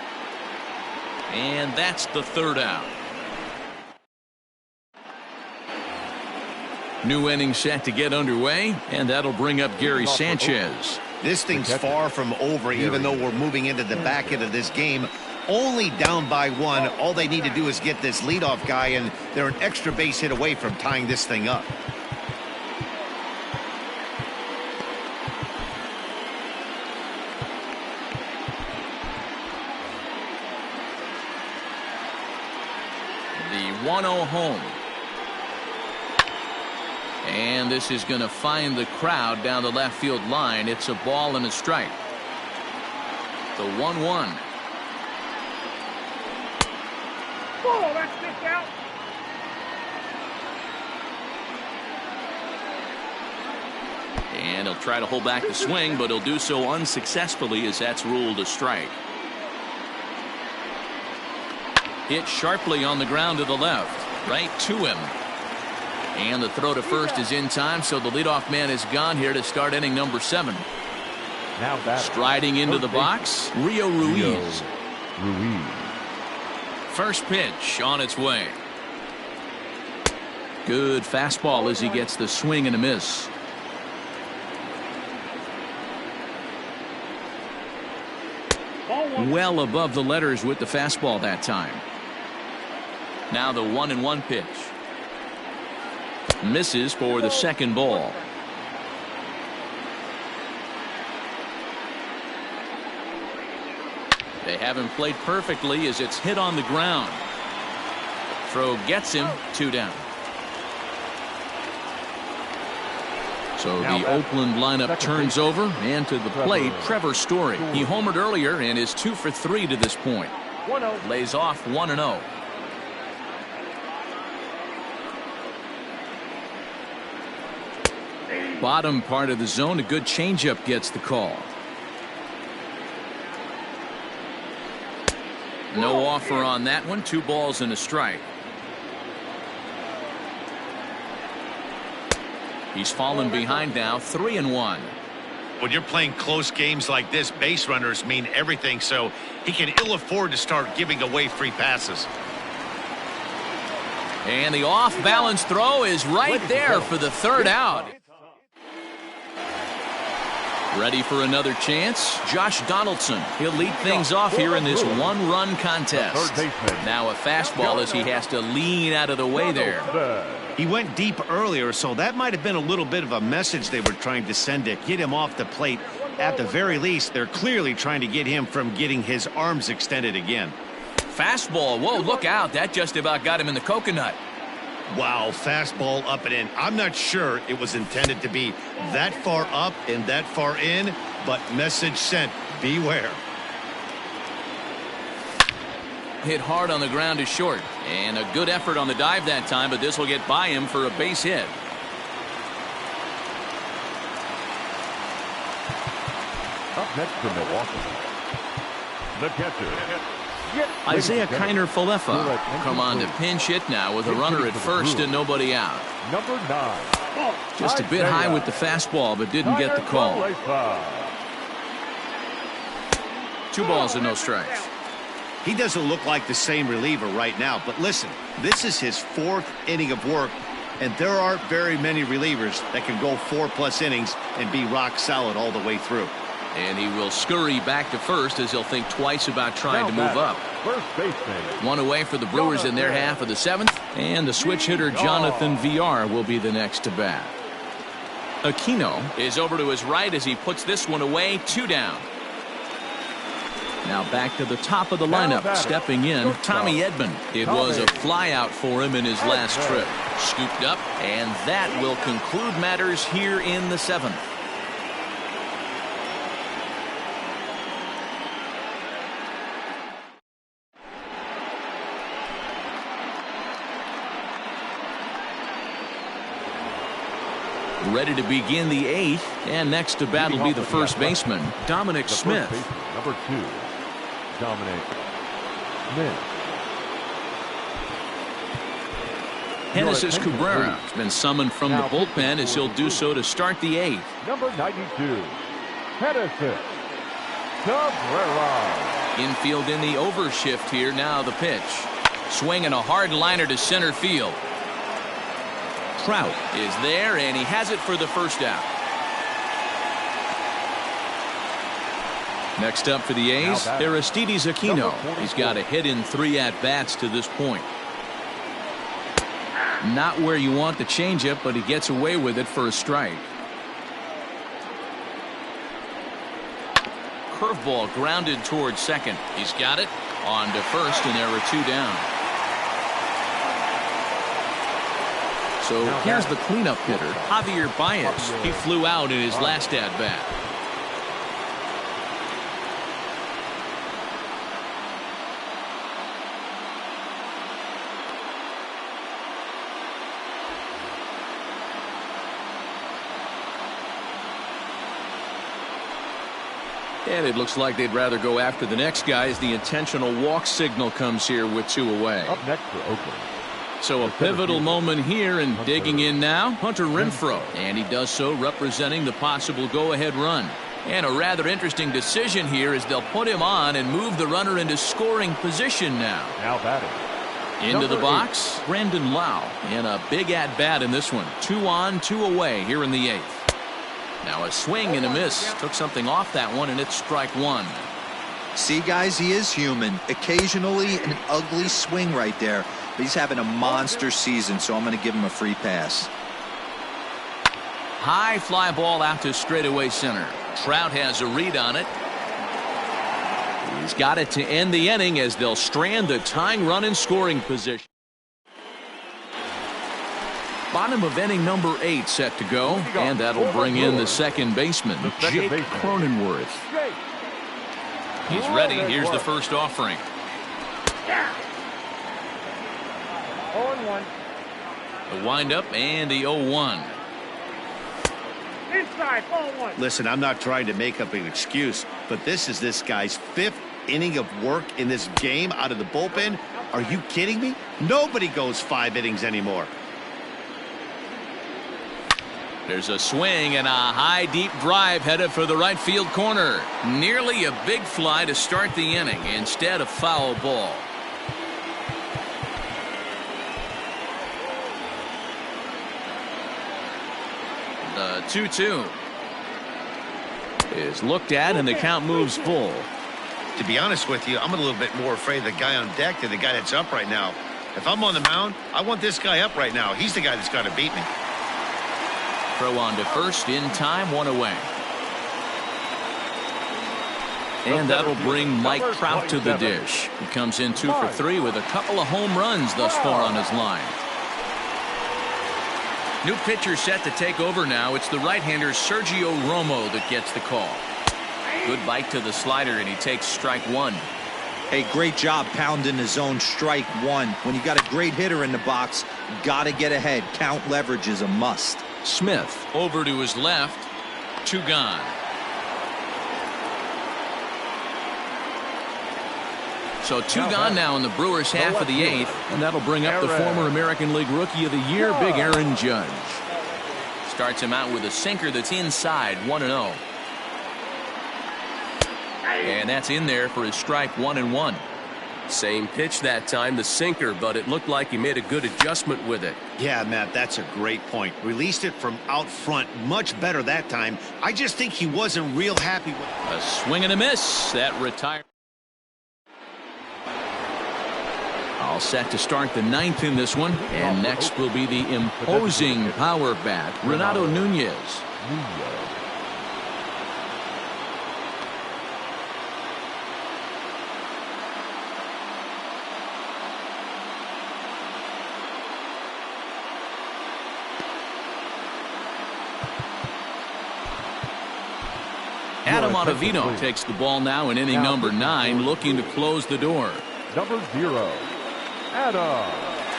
And that's the 3rd out. New inning set to get underway, and that'll bring up Gary Sanchez. This thing's far from over, even though we're moving into the back end of this game. Only down by 1. All they need to do is get this leadoff guy, and they're an extra base hit away from tying this thing up. The 1-0 home. And this is going to find the crowd down the left field line. It's a ball and a strike. The 1-1. Oh, that's pitch out. And he'll try to hold back the swing, but he'll do so unsuccessfully as that's ruled a strike. Hit sharply on the ground to the left, right to him. And the throw to first is in time, so the leadoff man is gone here to start inning number 7. Now striding into the box, Rio Ruiz. First pitch on its way. Good fastball as he gets the swing and a miss. Well above the letters with the fastball that time. Now the 1-1 pitch. Misses for the second ball. They have him played perfectly as it's hit on the ground. Throw gets him 2 down. So the Oakland lineup turns over, and to the plate, Trevor Story. He homered earlier and is 2 for 3 to this point. Lays off 1-0. Bottom part of the zone, a good changeup gets the call. No offer on that one. 2 balls and a strike. He's fallen behind now, 3-1. When you're playing close games like this, base runners mean everything, so he can ill afford to start giving away free passes. And the off-balance throw is right there for the 3rd out. Ready for another chance? Josh Donaldson. He'll lead things off here in this 1-run contest. Now a fastball as he has to lean out of the way there. He went deep earlier, so that might have been a little bit of a message they were trying to send to get him off the plate. At the very least, they're clearly trying to get him from getting his arms extended again. Fastball. Whoa, look out. That just about got him in the coconut. Wow, fastball up and in. I'm not sure it was intended to be that far up and that far in, but message sent. Beware. Hit hard on the ground to short. And a good effort on the dive that time, but this will get by him for a base hit. Up next for Milwaukee, the catcher, Isaiah Kiner-Falefa come on to pinch hit now with a runner at first and nobody out. number 9. Just a bit high with the fastball, but didn't get the call. 2 balls and no strikes. He doesn't look like the same reliever right now, but listen, this is his 4th inning of work, and there aren't very many relievers that can go 4+ innings and be rock solid all the way through. And he will scurry back to first as he'll think twice about trying to move up. First baseman. 1 away for the Brewers in their half of the 7th, and the switch hitter Jonathan Villar will be the next to bat. Aquino is over to his right as he puts this one away, 2 down. Now back to the top of the lineup, stepping in, Tommy Edman. It was a flyout for him in his last trip. Scooped up, and that will conclude matters here in the 7th. Ready to begin the 8th, and next to bat will be the first baseman, Dominic Smith. Number 2, Dominic Smith. Genesis Cabrera has been summoned from the bullpen as he'll do so to start the 8th. Number 92, Genesis Cabrera. Infield in the overshift here. Now the pitch. Swinging a hard liner to center field. Trout is there, and he has it for the first out. Next up for the A's, Aristides Aquino. He's got a hit in 3 at-bats to this point. Not where you want the changeup, but he gets away with it for a strike. Curveball grounded towards second. He's got it on to first, and there are 2 down. So here's the cleanup hitter, Javier Baez. He flew out in his last at-bat. And it looks like they'd rather go after the next guy as the intentional walk signal comes here with 2 away. Up next for Oakland. So a pivotal moment here, and digging in now, Hunter Renfroe. And he does so representing the possible go-ahead run. And a rather interesting decision here as they'll put him on and move the runner into scoring position now. Now batting. Into the box, Brandon Lau. And a big at-bat in this one. 2 on, 2 away here in the 8th. Now a swing and a miss. Took something off that one, and it's strike 1. See, guys, he is human. Occasionally an ugly swing right there. But he's having a monster season, so I'm going to give him a free pass. High fly ball out to straightaway center. Trout has a read on it. He's got it to end the inning as they'll strand the tying run in scoring position. Bottom of inning number 8 set to go, and that'll bring in the second baseman, Jake Cronenworth. He's ready. Here's the first offering. 0-1. The windup and the 0-1. Inside, 0-1. Listen, I'm not trying to make up an excuse, but this is this guy's 5th inning of work in this game out of the bullpen. Are you kidding me? Nobody goes 5 innings anymore. There's a swing and a high deep drive headed for the right field corner. Nearly a big fly to start the inning. Instead, a foul ball. The 2-2 is looked at and the count moves full. To be honest with you, I'm a little bit more afraid of the guy on deck than the guy that's up right now. If I'm on the mound, I want this guy up right now. He's the guy that's got to beat me. Throw on to first in time, 1 away. And that'll bring Mike Trout to the dish. He comes in 2 for 3 with a couple of home runs thus far on his line. New pitcher set to take over now. It's the right-hander Sergio Romo that gets the call. Good bite to the slider, and he takes strike 1. Hey, great job pounding the zone, strike 1. When you got a great hitter in the box, got to get ahead. Count leverage is a must. Smith over to his left. 2 gone. So 2 gone now in the Brewers' half of the 8th, and that'll bring up the former American League Rookie of the Year, Big Aaron Judge. Starts him out with a sinker that's inside, 1-0. And that's in there for his strike 1-1. Same pitch that time, the sinker, but it looked like he made a good adjustment with it. Yeah, Matt, that's a great point. Released it from out front much better that time. I just think he wasn't real happy with it. A swing and a miss. That retired. All set to start the 9th in this one. And next will be the imposing power bat, Renato Nunez. Adam Ottavino takes the ball now in inning number 9, looking to close the door. Number 0, Adam.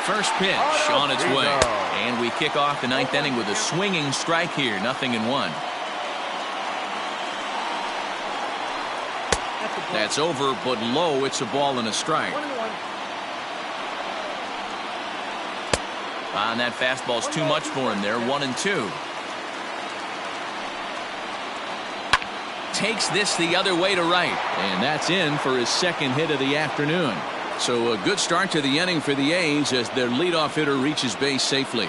First pitch on its way. And we kick off the 9th inning with a swinging strike here. 0-1. That's over, but low. It's a ball and a strike. And that fastball's too much for him there. 1-2. Takes this the other way to right, and that's in for his second hit of the afternoon. So a good start to the inning for the A's as their leadoff hitter reaches base safely.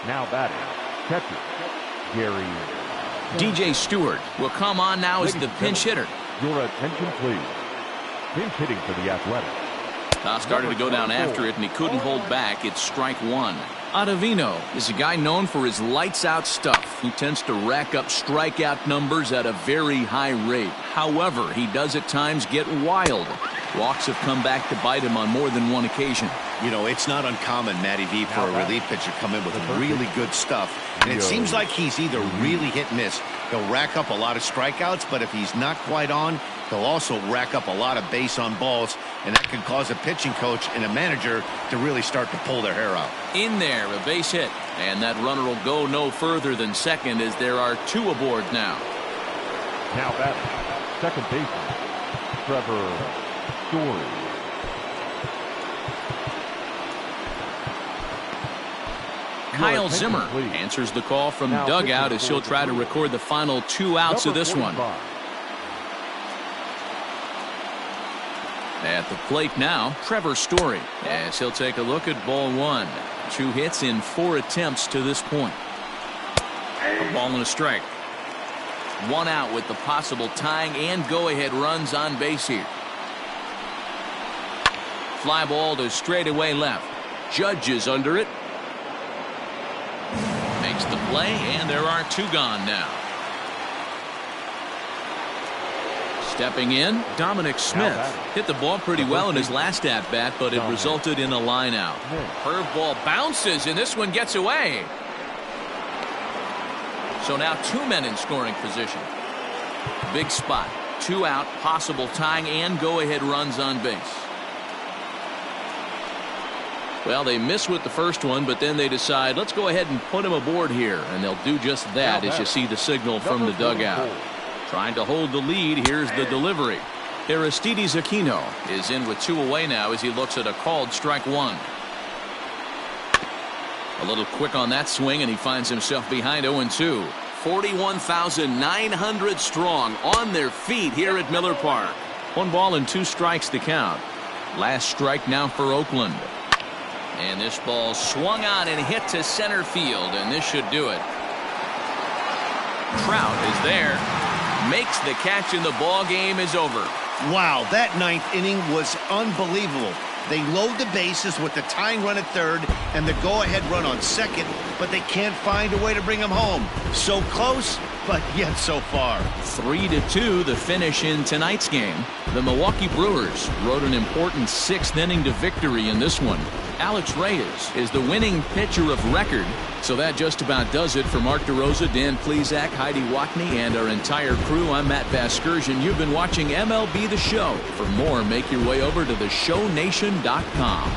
Now batting, catcher, Gary. DJ Stewart will come on now as the pinch hitter. Your attention, please. Pinch hitting for the Athletics. Started to go down after it, and he couldn't hold back. It's strike 1. Ottavino is a guy known for his lights-out stuff. He tends to rack up strikeout numbers at a very high rate. However, he does at times get wild. Walks have come back to bite him on more than one occasion. You know, it's not uncommon, Matty V, for a relief pitcher to come in with really good stuff. And it seems like he's either really hit and miss. He'll rack up a lot of strikeouts, but if he's not quite on, he'll also rack up a lot of base on balls, and that can cause a pitching coach and a manager to really start to pull their hair out. In there, a base hit. And that runner will go no further than second as there are 2 aboard now. Now batting, second baseman, Trevor Story. Kyle Zimmer answers the call from the dugout as he'll try to record the final 2 outs of this one. At the plate now, Trevor Story, as he'll take a look at ball 1. 2 hits in 4 attempts to this point. A ball and a strike. 1 out with the possible tying and go-ahead runs on base here. Fly ball to straightaway left. Judge is under it. Makes the play, and there are 2 gone now. Stepping in, Dominic Smith hit the ball pretty well in his last at-bat, but it resulted in a line out. Curveball bounces, and this one gets away. So now 2 men in scoring position. Big spot. 2 out, possible tying and go-ahead runs on base. Well, they miss with the first one, but then they decide, let's go ahead and put him aboard here. And they'll do just that as you see the signal from the dugout. Trying to hold the lead. Here's the delivery. Aristides Aquino is in with 2 away now as he looks at a called strike 1. A little quick on that swing, and he finds himself behind 0-2. 41,900 strong on their feet here at Miller Park. 1 ball and 2 strikes to count. Last strike now for Oakland. And this ball swung on and hit to center field, and this should do it. Trout is there. Makes the catch, and the ball game is over. Wow, that 9th inning was unbelievable. They load the bases with the tying run at third and the go-ahead run on second, but they can't find a way to bring them home. So close, but yet so far. 3-2 the finish in tonight's game. The Milwaukee Brewers rode an important 6th inning to victory in this one. Alex Reyes is the winning pitcher of record. So that just about does it for Mark DeRosa, Dan Plesac, Heidi Watney, and our entire crew. I'm Matt Vasgersian. You've been watching MLB The Show. For more, make your way over to theshownation.com.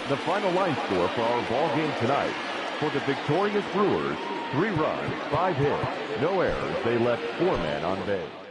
The final line score for our ball game tonight. For the victorious Brewers, 3 runs, 5 hits, no errors. They left 4 men on base.